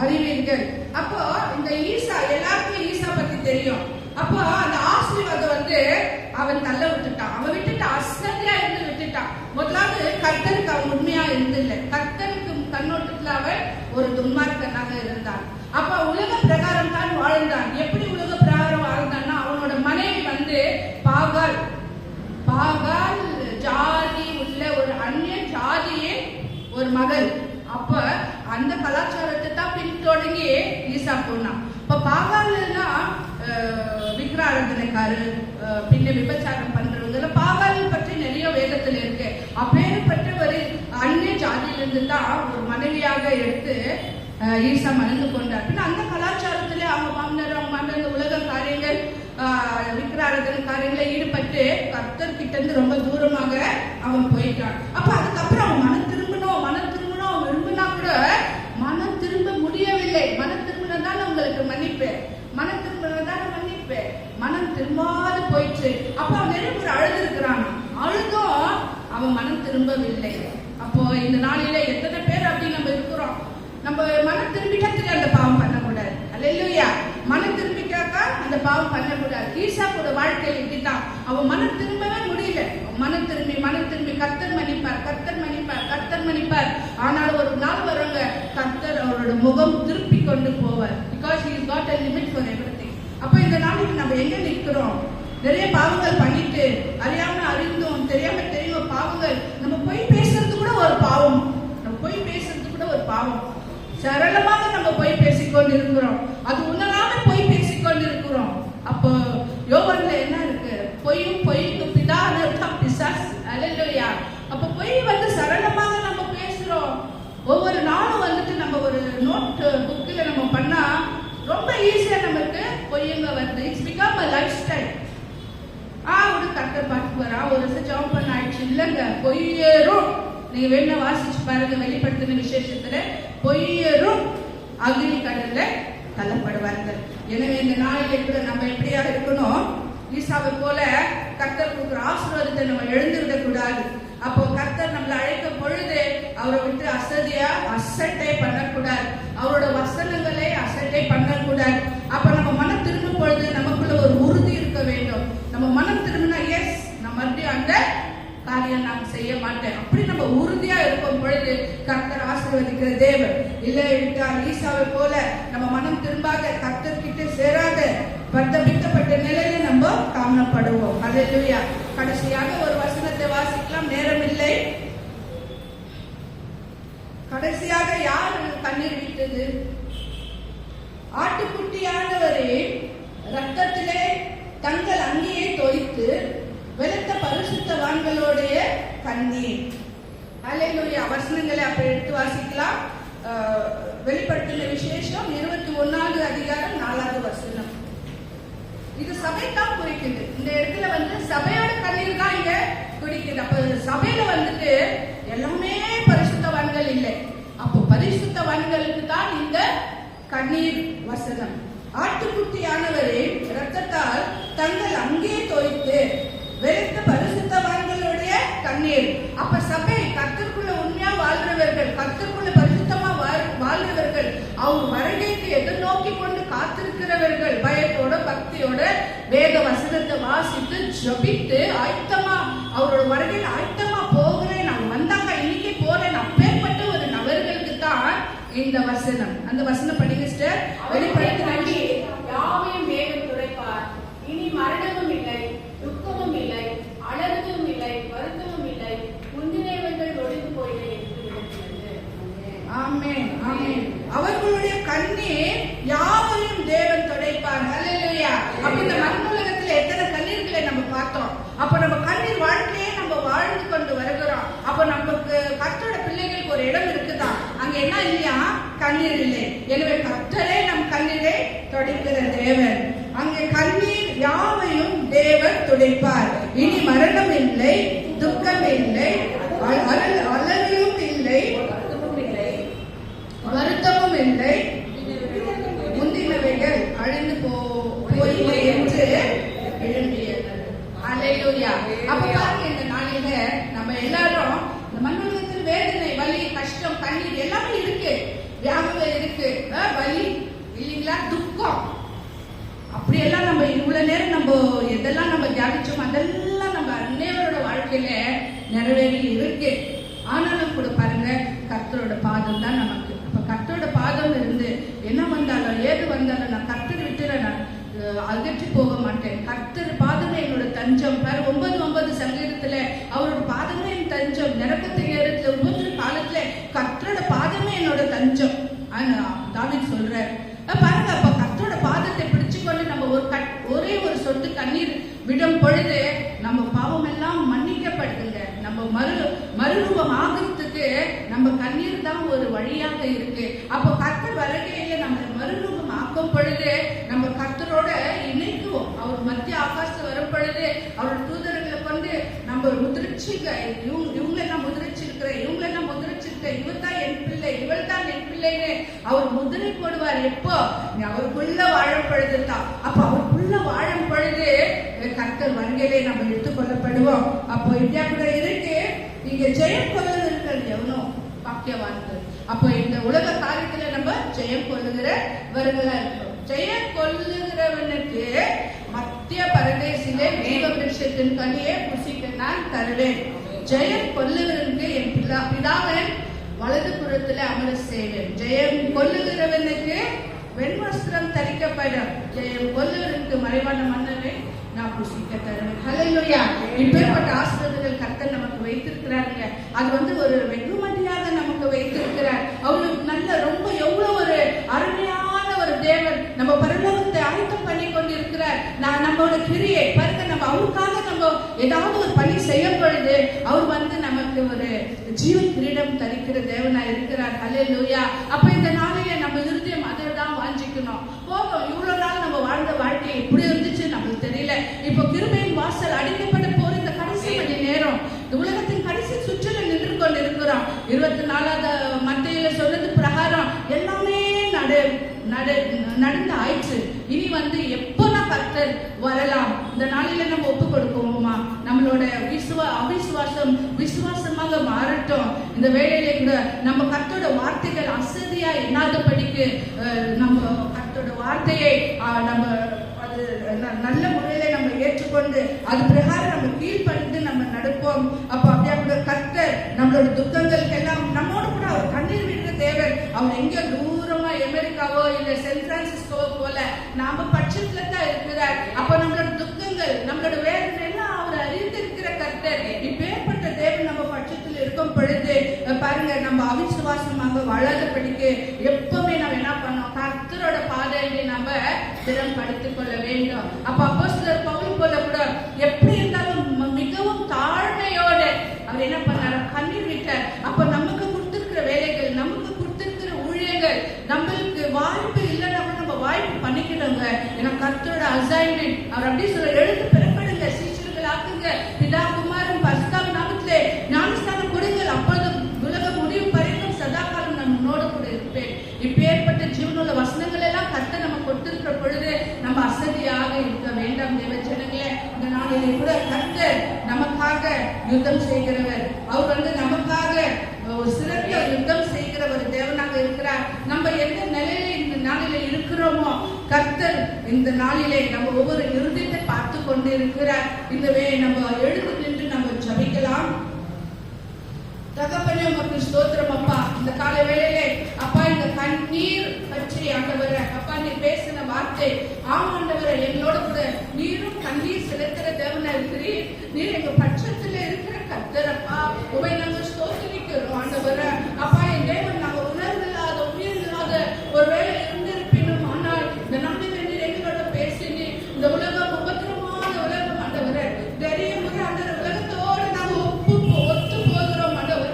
அறிவீர்கள். அப்போ இந்த ஈசா, எல்லாருக்குமே ஈசா பத்தி தெரியும். அப்போ அந்த ஆசீர்வாதம் அவன் தள்ள விட்டுட்டான். அவன் விட்டுட்டு அசதியா இருந்து விட்டுட்டான். முதலாவது கர்த்தருக்கு அவன் உண்மையா இருந்தில்லை. கர்த்தருக்கு கண்ணோட்டத்துல அவன் ஒரு துன்மார்க்கனாக இருந்தான். அப்ப உலக பிரகாரம் தான் வாழ்ந்தான். எப்படி உலக பிரகாரம் வாழ்ந்தான்னா, அவனோட மனைவி பாகால் ஜாதி உள்ள ஒரு அந்நிய ஜாதியே ஒரு மகள். அப்ப அந்த கலாச்சாரத்தை தான் பின்தொடங்கி ஈசா போனான். இப்ப பாகால்னா விக்கிராராதனைக்காரர், பின்ன விபச்சாரம் பண்றவங்க, பாகால் பற்றி நிறைய வேதத்துல இருக்கு. அப்பேற்பட்ட ஒரு அந்நிய ஜாதியிலிருந்து தான் ஒரு மனைவியாக எடுத்து ஈசா மணந்து கொண்டார். பின்ன அந்த கலாச்சாரத்திலே அவங்க மாமனார் உலக காரியங்கள், விக்கிராராதனை காரியங்களை ஈடுபட்டு கர்த்தர் கிட்ட இருந்து ரொம்ப தூரமாக அவன் போயிட்டான். அப்ப அதுக்கப்புறம் அவன் மனம் திரும்பணும் விரும்பினா கூட மனம் திரும்ப முடியவில்லை. மனம் திரும்பினதான உங்களுக்கு மன்னிப்பேன், மனம் திரும்பினதான மன்னிப்பேன், மனம் திரும்பாது போயிடுச்சு. அப்ப அவன் நிறைய பேர் அழுது இருக்கிறான். அழுதும் அவன் மனம் திரும்பவில்லை. அப்போ இந்த நாளில எத்தனை பேர் அப்படி நம்ம இருக்கிறோம். நம்ம மனம் திரும்பிட்டா அந்த பாவம் பண்ணக்கூடாது. அல்லேலூயா. மனம் திரும்பிட்டாக்கா அந்த பாவம் பண்ணக்கூடாது. ஈசா கூட வாழ்க்கையில் இப்படித்தான். அவன் மனம் திரும்பவே முடியல. மனம் திரும்பி கர்த்தர் மன்னிப்பார். ஆனாலும் ஒரு நாள் வரவங்க கர்த்தர் அவரோட முகம் திருப்பி கொண்டு போவார். Because he has got a limit for everything. அப்ப இந்த நாளைக்கு நம்ம எங்க நிற்கிறோம்? நிறைய பாவங்கள் பண்ணிட்டு, அறியாம அறிந்தும் தெரியாம தெரியும் பாவங்கள். நம்ம போய் பேசுறது கூட ஒரு பாவம். சரளமாக நம்ம போய் பேசிக்கொண்டு இருக்கிறோம். அது உணராம போய் பேசிக்கொண்டு இருக்கிறோம். அப்போ யோவான்ல என்ன இருக்கு? பொய்க்கு பிதா அனர்த்தம் பிசாசு. அல்லேலூயா. அப்ப பொய் சரளமாக நம்ம பேசுறோம். ஒவ்வொரு நாளும் நம்ம ஒரு நோட் புக்கில் நம்ம பண்ணா ரொம்ப ஈஸியா நமக்கு பொய்யுங்க வருது. It's become a life style. ஒரு கர்த்தர் பார்த்து வரா, ஒரு ஜாப் பண்ண ஆயிடுச்சு. இல்லைங்க, பொய்யரும். நீங்க வேணா வாசிச்சு பாருங்க, வெளிப்படுத்தின விசேஷத்துல பொய்யரும் அக்னி கடல்ல தள்ளப்படுவார்கள். எனவே இந்த நாளில் கூட நம்ம எப்படியாக இருக்கணும்? ஈசாவை போல கர்த்தர் கொடுக்குற ஆசீர்வாதத்தை நம்ம எழுந்திருக்க கூடாது. அப்போ கர்த்தர் நம்மளை அழைக்கும் பொழுது அவரை விட்டு அசட்டை பண்ணக்கூடாது. அவரோட வசனங்களை அசட்டை பண்ணக்கூடாது. அப்ப நம்ம மனம் திரும்பும் பொழுது நமக்குள்ள ஒரு உறுதி இருக்க வேண்டும். நம்ம மனம் திரும்பினா எஸ், நம்ம மறுபடியும் அந்த காரியம் நாம் செய்ய மாட்டேன், அப்படி நம்ம உறுதியா இருக்கும் பொழுது கர்த்தர் ஆசீர்வதிக்கிற தேவன். இல்லை என்றால் ஈசாவை போல நம்ம மனம் திரும்பாத, கர்த்தர் கிட்ட சேராத, பரிதபிக்கப்பட்ட நிலையில நம்ம காணப்படுவோம். அல்லேலூயா. கடைசியாக ஒரு வசனத்தை வாசிக்கலாம், நேரம் இல்லை. கடைசியாக யார் கண்ணீர் விட்டது? ஆட்டுக்குட்டியானவரே ரத்தத்திலே தங்கள் அங்கியை தோய்த்து வெளுத்த பரிசுத்தவான்களுடைய கண்ணீர். அல்லேலூயா. வசனங்களை அப்ப எடுத்து வாசிக்கலாம். வெளிப்படுத்தின விசேஷம் 21வது அதிகாரம் 4வது வசனம். இது சபை தான் குறிக்குது. இந்த இடத்துல சபையோட கண்ணீர் தான் இங்க குறிக்குது. அப்ப சபையில எல்லாமே பரிசுத்தவான்கள் இல்லை. அப்போ பரிசுத்தவான்களுக்கு தான் இந்த கண்ணீர் வசனம். ஆட்டுக்குட்டியானவரே ரத்தத்தால் தங்கள் அங்கே தோய்த்து வெளுத்த பரிசுத்தவான்களுடைய கண்ணீர். அப்ப சபை கர்த்தருக்குள்ள உண்மையா வாழ்றவர்கள், கர்த்தருக்குள்ள பரிசுத்தமா வாழ்றவர்கள், அவர் வருகைக்கு எதிர்நோக்கி கொண்டு காத்திருக்கிறவர்கள், பயத்தோட பக்தியோட வேத வசனத்தை வாசித்து ஜபித்து ஆயத்தமா அவரோட வருகையில் ஆயத்தமா போகிறேன், நான் வந்தாங்க இன்னைக்கு போறேன், அப்பேற்பட்ட ஒரு நபர்களுக்கு தான் இந்த வசனம். அந்த வசனம் படிங்க சிஸ்டர். வெளிப்படுத்தி யாவையும் வேகம் துடைப்பார். இனி மரணமும் இல்லை, துக்கமும் இல்லை, அழகும் இல்லை, வருத்தமும் இல்லை, முந்தினவர்கள் ஒழிந்து போயில்லை என்று விளக்குகிறது. ஆமென், ஆமென். அவர்களுடைய கண்ணீர் யாவையும் தேவன் துடைப்பார். அல்லேலூயா. அப்ப இந்த மண்ணுலகத்துல எத்தனை கண்ணீர்களை நம்ம பார்த்தோம். அப்ப நம்ம கண்ணீர் வாழ்க்கையே நம்ம வாழ்ந்து கொண்டு வருகிறோம். அப்ப நமக்கு கர்த்தரோட பிள்ளைகளுக்கு ஒரு இடம் இருக்குதான், அங்க என்ன இல்லையா? கண்ணீர் இல்லை. எனவே கர்த்தரே நம் கண்ணீரை துடைக்கிற தேவன். அங்கே கண்ணீர் யாவையும் தேவன் துடைப்பார். இனி மரணம் இல்லை, துக்கம் இல்லை, அலறியும் இல்லை, வருத்தமும் இல்லை, முந்தினவைகள் அழிந்து போயில்லை என்று எழும்பியது. ஹalleluya. அப்ப பாருங்க, இந்த நாளில நம்ம எல்லாரும் இந்த மண்ணுலகத்தில் வேதனை, வலி, கஷ்டம், கண்ணீர் எல்லாமே இருக்கு. வியாகுலம் இருக்கு, வலி இல்லைங்களா, துக்கம். அப்படியெல்லாம் நம்ம இவ்வளவு நேரம் நம்ம எதெல்லாம் நம்ம தியானிச்சோம் அதெல்லாம் நம்ம அன்னையோட வாழ்க்கையில நிறைவேறி இருக்கு. ஆனாலும் கூட பாருங்க, கர்த்தரோட பாதம் தான் நமக்கு. அப்ப கர்த்தரோட பாதம் இருந்து என்ன வந்தாலும் ஏது வந்தாலும் நான் கர்த்தரை விட்டு நான் அகற்றி போக மாட்டேன். கர்த்தர் பாதமே என்னோட தஞ்சம். 9:9 சங்கீதத்துல அவரோட பாதமே என் தஞ்சம். நிரப்பத்தை நேரத்துல உபத்திர காலத்துல கர்த்தரோட பாதமே என்னோட தஞ்சம் தாவீது சொல்றார். பாருங்க, அப்ப கர்த்தரோட பாதத்தை பிடிச்சு கொண்டு நம்ம ஒரே ஒரு சொட்டு கண்ணீர் விடும் பொழுது நம்ம பாவம் எல்லாம் மன்னிக்கப்படுதுங்க. நம்ம மறுரூபம் ஆகிறதுக்கு நம்ம கண்ணீர் தான் ஒரு வழியாக இருக்கு. அப்போ கர்த்தர் வருகையில நம்ம மறுரூபம் ஆக்கும் பொழுது நம்ம கர்த்தரோட இணைக்குவோம். அவர் மத்திய ஆகாசத்துல வரும் பொழுது அவர் தூதர்களை கொண்டு நம்ம முதிர்ச்சிங்க, இவங்களெல்லாம் முதிர்ச்சிருக்கிற, இவங்களெல்லாம் முதிர்ச்சிருக்க, இவர் தான் என் பிள்ளை, இவள் தான் என் பிள்ளைன்னு அவர் முதிரை போடுவார். எப்போ அவருக்குள்ள வாழும் பொழுது தான். அப்ப அவருக்குள்ள வாழும் பொழுது கர்த்தர் வருகையிலே நம்ம எடுத்துக்கொள்ளப்படுவோம். அப்போ இந்தியா கூட இருக்கு, இங்க ஜெயம் கொள்ளுகிறவர்கள் எவனோ பாக்கியவான்கள். அப்போ இந்த உலக காரியத்துல நம்ம ஜெயம் கொள்ளுகிறவர்களா இருக்கோம். ஜெயம் கொள்ளுகிறவனுக்கு மத்திய பரதேசிலே ஜீவ விருட்சத்தின் கனியை புசிக்க நான் தருவேன். ஜெயம் கொள்ளுகிறவனுக்கு என் பிதாவின் வலது புறத்துல அமர செய்வேன். ஜெயம் கொள்ளுகிறவனுக்கு வெண்வஸ்திரம் தரிக்கப்படும். ஜெயம் கொள்ளுகிறவனுக்கு மறைவான மன்னரை நான் புசிக்க தருவேன். ஹல்லேலூயா. இப்பேற்பட்ட ஆசீர்வாதங்கள் கர்த்தர் நமக்கு வைத்திருக்கிறாருங்க. அது ஒரு வெகுமதியாக நமக்கு வைத்திருக்கிறார். அவருக்கு நல்ல ரொம்ப எவ்வளவு ஒரு அருமையான ஒரு தேவன் நம்ம பரலோகத்தை ஆயத்தம் பண்ணி கொண்டு இருக்கிறார். நம்மளோட கிரியை பாருங்க, நம்ம அவருக்காக நம்ம ஏதாவது ஒரு பணி செய்யும் பொழுது அவர் நமக்கு ஒரு ஜீவ கிரீடம் தரிக்கிற தேவனா இருக்கிறார். ஹல்லேலூயா. அப்ப இந்த நாளையில நம்ம இருதயம் அதை தான் வாஞ்சிக்கணும். போதும், இவ்வளவு நாள் நம்ம வாழ்ந்த வாழ்க்கை எப்படி இருந்துச்சு நம்மளுக்கு தெரியல. இப்போ கிருபையின் வாசல் அடிக்கப்பட போற இந்த கடைசி மணி நேரம், இந்த உலகத்தின் கடைசி சுற்றுல நின்று கொண்டு இருக்கிறோம். 24வது மத்தேயுல சொன்னது பிரகாரம் எல்லாமே நடந்து ஆயிடுச்சு. இனி எப்போ நான் கர்த்தர் வரலாம், இந்த நாளில நம்ம ஒப்பு கொடுப்போமா? நம்மளோட அவிசுவாசம் விசுவாசமாக மாறட்டும். இந்த வேளையில கூட நம்ம கர்த்தரோட வார்த்தைகள் அசதியா எண்ணாதபடிக்கு நம்ம கர்த்தரோட வார்த்தையை நம்ம அது நல்ல முறையில நம்ம ஏற்றுக்கொண்டு அது பிரகாரம் நம்ம கீழ்படிந்து நம்ம நடப்போம். அப்ப அப்படியே கூட கர்த்தர் நம்மளோட துக்கங்களுக்கு எல்லாம் நம்மோடு கூட அவர் கண்ணீர் விடுற தேவன். அவர் எங்கேயோ தூரமா அமெரிக்காவோ இல்ல சான் பிரான்சிஸ்கோவோ போல நாம பட்சத்துல தான் இருக்கிறார். அப்ப நம்மளோட துக்கங்கள் நம்மளோட வேதனை எல்லாம் அவர் அறிந்திருக்கிற கர்த்தர். இப்பேற்பட்ட தேவன் நம்ம பட்சத்தில் இருக்கும் பொழுது பாருங்க, நம்ம அவிசுவாசமாக வளர்ந்தபடிக்கு எப்பவுமே நம்ம என்ன பண்ணோம், கர்த்தரோட பாதையை நம்ம திறம்படுத்திக் கொள்ள வேண்டும். அப்ப அப்போஸ்தலர் பவுல் போல கூட எப்படி இருந்தாலும் மிகவும் தாழ்மையோடு அவர் என்ன பண்ணாரு, கண்ணீர் விட்டார். அப்ப நமக்கு கொடுத்திருக்கிற வேலைகள், நமக்கு கொடுத்திருக்கிற ஊழியர்கள், நம்மளுக்கு வாய்ப்பு இல்லைன்னா நம்ம வாய்ப்பு பண்ணிக்கிட்டோங்க. ஏன்னா கர்த்தரோட அசைன்மெண்ட் அவர் அப்படி சொல்ல, எழுந்து பிறப்படுங்க, சீஷர்கள் ஆக்குங்க, பிதா குமாரன் பரிசுத்த நாமத்திலே ஞானஸ்நானம் கொடுங்கள், அப்பொழுது உலக முடிவு பரிந்தும் சதாகாலம் நம்மோடு கூட இருப்பேன். இப்பேற்பட்ட ஜீவனுள்ள வசனங்கள் எல்லாம் கர்த்தர் நம்ம கொடுத்திருக்கிற பொழுது நம்ம அசதியாக இருக்க வேண்டாம். தேவ ஜனங்களே, இந்த நாளிலே கூட கர்த்தர் நமக்காக யுத்தம் செய்கிறவர். அவர் நமக்காக ஒரு சிறந்த யுத்தம் செய்கிற ஒரு தேவனாக இருக்கிறார். நம்ம எந்த நிலையில இந்த நாளில இருக்கிறோமோ கர்த்தர் இந்த நாளிலே நம்ம ஒவ்வொரு இருதயத்தை பார்த்து கொண்டு இருக்கிறார். இந்த நம்ம எழுந்து நின்று நம்ம ஜபிக்கலாம். தகப்பனே, உமக்கு ஸ்தோத்திரம் அப்பா. இந்த காலை வேளையிலே அப்பா, இந்த கண்ணீர் பற்றி ஆண்டவரே, அப்பா நீ பேசின வார்த்தை ஆண்டவரே, எங்களோட கூட நீரும் கண்ணீர் செலுத்துற தேவனா இருக்கிறீர். நீர் எங்க பட்சத்துல இருக்கிற கர்த்தர் அப்பா. உமை நாங்கள் ஸ்தோத்திரிக்கிறோம் ஆண்டவரே. அப்பா என் தேவன், நாங்கள் உணர்வில்லாத உயிர் இல்லாத ஒரு வேலை இருந்திருப்பினும், ஆனால் இந்த நாளில் நீர் எங்களோட பேசினி. இந்த உலகம் உபத்திரமான உலகம் ஆண்டவரே, தைரியம் அந்த உலகத்தோடு நாங்கள் ஒத்து போகிறோம் ஆண்டவரே.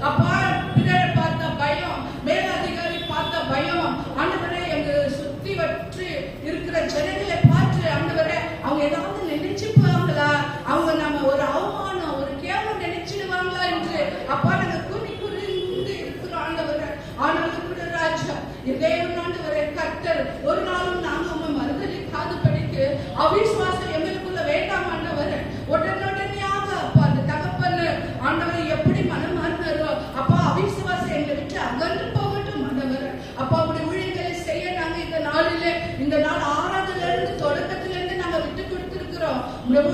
அப்பா பின்னாடி பார்த்த பயம், மேலதிகாரி பார்த்த பயம் ஆண்டவரே, எங்க சுத்தி வற்றி இருக்கிற ஜனங்களை பார்த்து ஆண்டவரே, அவங்க ஏதாவது நினைச்சுப்பாங்களா, அவங்க நம்ம ஒரு அவமானம் ஒரு கேவலம் நினைச்சிடுவாங்களா என்று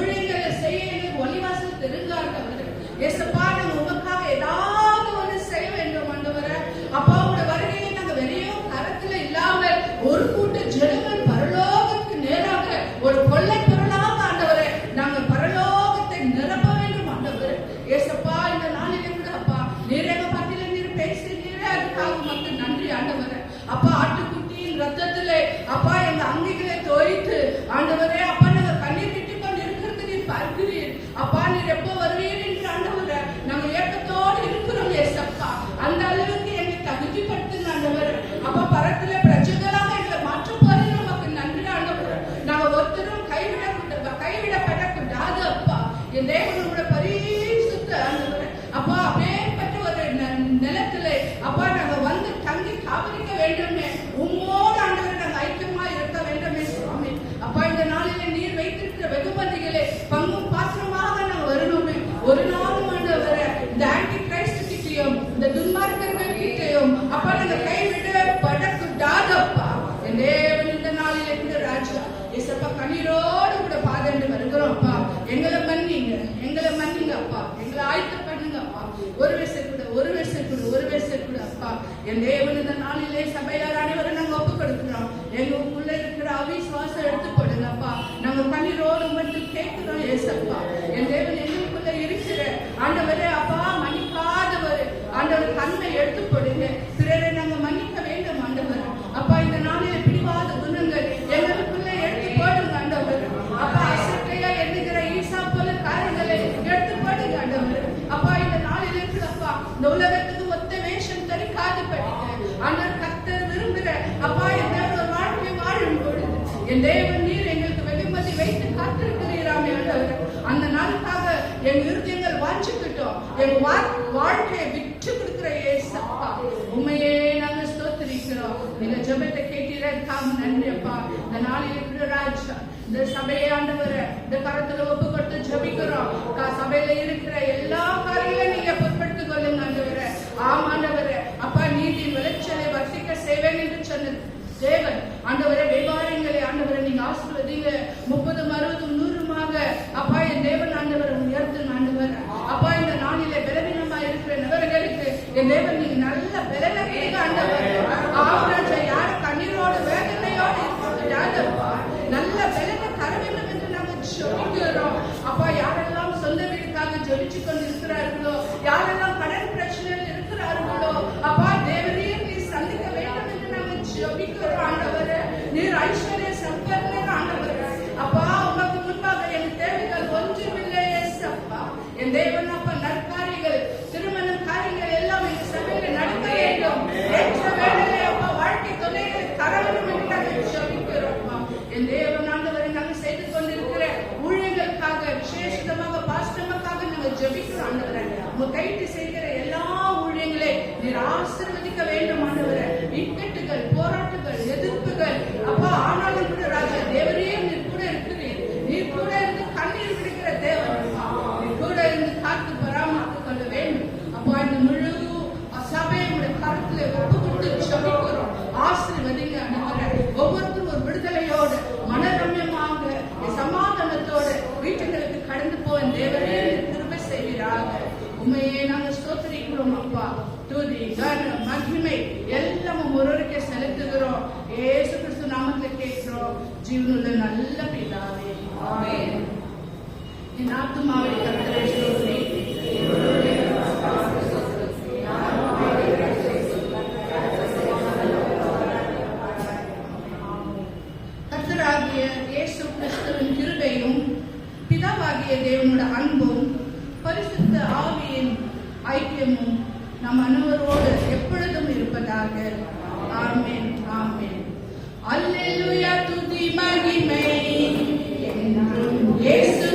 ஊழியர்களை செய்ய எங்களுக்கு ஒளிவாசல் தெரிஞ்ச ஆண்டவரே. ஏசப்பா, நாங்க உமக்காக ஏதாவது ஒன்று செய்ய வேண்டும் ஆண்டவரே. அப்பாவோட வருகையை நாங்க வெறும் கரத்துல இல்லாமல் ஒரு கூட்ட ஜனங்கள் பரலோகத்துக்கு நேராக ஒரு கொள்ளை பொருளாக ஆண்டவரே நாங்க பரலோகத்தை நிரப்ப வேண்டும் ஆண்டவரே. ஏசப்பா, இந்த நாளிலே கூட அப்பா நீர் எங்க பத்தியில நீர் பேசுகிறீரே, அதுக்காக மக்கள் நன்றி ஆண்டவரே. அப்பா, ஆட்டுக்குட்டியின் ரத்தத்திலே அப்பா எங்க அங்கிகளை தோய்த்து ஆண்டவரே அப்பா நாங்க கண்ணீர் விட்டுக் கொண்டு இருக்கிறது நீர் பார்க்கிறீர். அப்பா, நீர் எப்போ வருவீர் என்று ஆண்டவரே நாங்க ஏக்கத்தோடு இருக்கிறோம் ஏசப்பா. அந்த அளவுக்கு எங்களை தகுதிப்படுத்துங்க ஆண்டவரே. அப்பா, பரத்துல பிரஜைகளாக எங்களை மாற்ற போறது நமக்கு நன்றி ஆண்டவரே. நாங்க ஒருத்தரும் கைவிடப்படக்கூடாது அப்பா. என் தேவனோட பரிசுத்த ஆண்டவரே அப்பா, அப்பேற்பட்ட ஒரு நிலத்திலே அப்பா நாங்க வந்து தங்கி காவலிக்க வேண்டுமே. உம்மோடு ஆண்டவரே நாங்க ஐக்கியமா இருக்க வேண்டுமே சுவாமி. அப்பா, இந்த நாளிலே நீர் வைத்திருக்கிற வெகுமதிகளே பங்கும் பாத்திரமாக நாங்க வரணுமே. ஒரு நாளும் ஆண்டவரே இந்த ஆன்டி கிரைஸ்ட் கிட்டையும் இந்த துன்மார்க்கர்கள் கிட்டையும் அப்பா நாங்க கைவிடப்படக்கூடாது அப்பா. என் தேவன் இந்த நாளிலே இந்த ராஜா ஏசப்பா கண்ணீரோடு கூட பாதண்டு வருகிறோம் அப்பா. எங்களை மன்னிங்க அப்பா. எங்களை ஆயத்த பண்ணுங்க அப்பா. ஒரு வயசு கூட அப்பா. என் தேவன் இந்த நாளிலே சபையார் அனைவரும் நாங்க ஒப்பு கொடுக்கிறோம். எங்களுக்குள்ள இருக்கிற அவிசுவாசம் எடுத்து போடுங்க அப்பா. நாங்க கண்ணீரோடு மட்டும் கேட்கிறோம் ஏசப்பா. என் தேவன் எங்களுக்குள்ள இருக்கிற ஆண்டவரே அப்பா மன்னிக்காதவர் ஆண்டவர் தன்மை எடுத்து போடுங்க. பிறரை நாங்க மன்னிக்க வேண்டும் ஆண்டவர். அப்பா, இந்த நாளிலே பிடிவாத குணங்கள் எங்களுக்குள்ள எடுத்து போடுங்க ஆண்டவர். அப்பா, அசட்டையா எண்ணுகிற ஈசா போல காரியங்களை எடுத்து போடுங்க ஆண்டவர். அப்பா, இந்த நாளில் இருக்கிறப்பா இந்த உலகத்துக்கு ஒத்த வேஷம் தரிக்காது படிக்க ஆண்டவர் கர்த்தர் விரும்புகிற அப்பா என் தேவன் ஒரு வாழ்க்கை வாழும் பொழுது என் தேவன் நீர் எங்களுக்கு வெகுமதி வைத்து காத்திருக்கிறீராமே ஆண்டவர். அந்த நாளுக்காக எங்க இருதயங்கள் வாஞ்சிக்கிட்டோம். எங்க வாழ்க்கையை விட்டு கொடுக்கிற ஏசப்பா உண்மையே நாங்க ஸ்தோத்திரிக்கிறோம். நீங்க ஜெபத்தை கேட்டீரதுக்காக நன்றி அப்பா. இந்த நாளில் இருக்கிற ராஜா இந்த சபையை ஆண்டவரை இந்த கரத்துல ஒப்பு கொடுத்து ஜெபிக்கிறோம். சபையில இருக்கிற எல்லா காரியங்களையும் நீங்க பொறுப்படுத்திக் கொள்ளுங்க ஆண்டவரே. ஆமாண்டவரே அப்பா, நீதியின் விளைச்சலை வர்த்திக்க செய்வேன் என்று சொன்னது தேவன் ஆண்டவரே. வியாபாரங்களை ஆண்டவரை நீங்க ஆசீர்வதிங்க. 30, 60, 100 அப்பா என் தேவன் ஆண்டவரை உயர்த்துங்க ஆண்டவர். அப்பா, இந்த நாளிலே பலவீனமா இருக்கிற நபர்களுக்கு என் தேவன் நீங்க நல்ல பலனை ஆண்டவர். ஆவராஜா யார கண்ணீரோடு வேதனையோடு இருக்கிறப்பா நல்ல பலனை தர வேண்டும் என்று நாங்கள் ஜெபிக்கிறோம் அப்பா. யாரெல்லாம் சொந்த வீடுக்காக ஜெபிச்சு கொண்டு இருக்கிறார்களோ, யாரெல்லாம் கடன் பிரச்சனையில் இருக்கிறார்களோ அப்பா தேவனே நீர் சந்திக்க வேண்டும் என்று நாங்கள் ஜெபிக்கிறோம் ஆண்டவரே. நீர் ஐஸ்வர்ய சம்பன்னர் ஆண்டவரே. அப்பா, உமக்கு முன்பாக என் தேவைகள் ஒன்றுமில்லை ஏசப்பா. என் தேவன் அப்பா நற்காரியங்கள் திருமண காரியங்கள் எல்லாம் எங்க சபையில நடக்க வேண்டும். ஏற்ற வேலையை அப்பா வாழ்க்கை தொலைகளை தர வேண்டும் என்று நாங்கள் ஜெபிக்கிறோம். என் தேவன் ஆண்டவரை நாங்கள் செய்து கொண்டிருக்கிற ஊழியர்களுக்காக விசேஷமாக பாஸ்டமக்காக நாங்கள் ஜெபிக்கிறோம் ஆண்டவரை. உங்க கைட்டு செய்கிற எல்லா ஊழியங்களே நீர் ஆசீர்வதிக்க வேண்டும் ஆண்டவரை. இக்கட்டுகள், போராட்டங்கள், எதிர்ப்புகள் அப்பா ஆனாலும் கூட ராஜா தேவரே நீர் கூட இருக்கிறீர். நீர் கூட இருந்து கண்ணீர் விடுகிற தேவன் அப்பா. நீர் கூட இருந்து காத்து பராமரித்துக் கொள்ள வேண்டும் அப்பா. இந்த முழு சபையுடைய கருத்துல ஒப்பு கொடுத்து ஜெபிக்கிறோம். ஆசீர்வதிங்க ஆண்டவரை. ஒவ்வொருத்தரும் ஒரு விடுதலையோடு மனரம்யமாக சமாதானத்தோடு வீட்டுகளுக்கு கடந்து போன தேவரே திரும்ப செய்கிறாங்க. உண்மையே நாங்கள் ஸ்தோத்திரிக்கிறோம் அப்பா. துதி கன மகிமை எல்லாமும் ஒருவருக்கே செலுத்துகிறோம். இயேசு கிறிஸ்து நாமத்தில் கேட்கிறோம் ஜீவனுள்ள நல்ல பிதாவே, ஆமென். என் ஆத்துமாவை கர்த்தரை ஸ்தோத்திரி. கர்த்தராகிய இயேசு கிறிஸ்துவின் கிருபையும் பிதாவாகிய தேவனோட அன்பும் பரிசுத்த ஆவியின் ஐக்கியமும் நம் அனைவரோடு எப்பொழுதும் இருப்பதாக. ஆமென், ஆமென். அல்லேலூயா, துதி மகிமை என்றும் இயேசு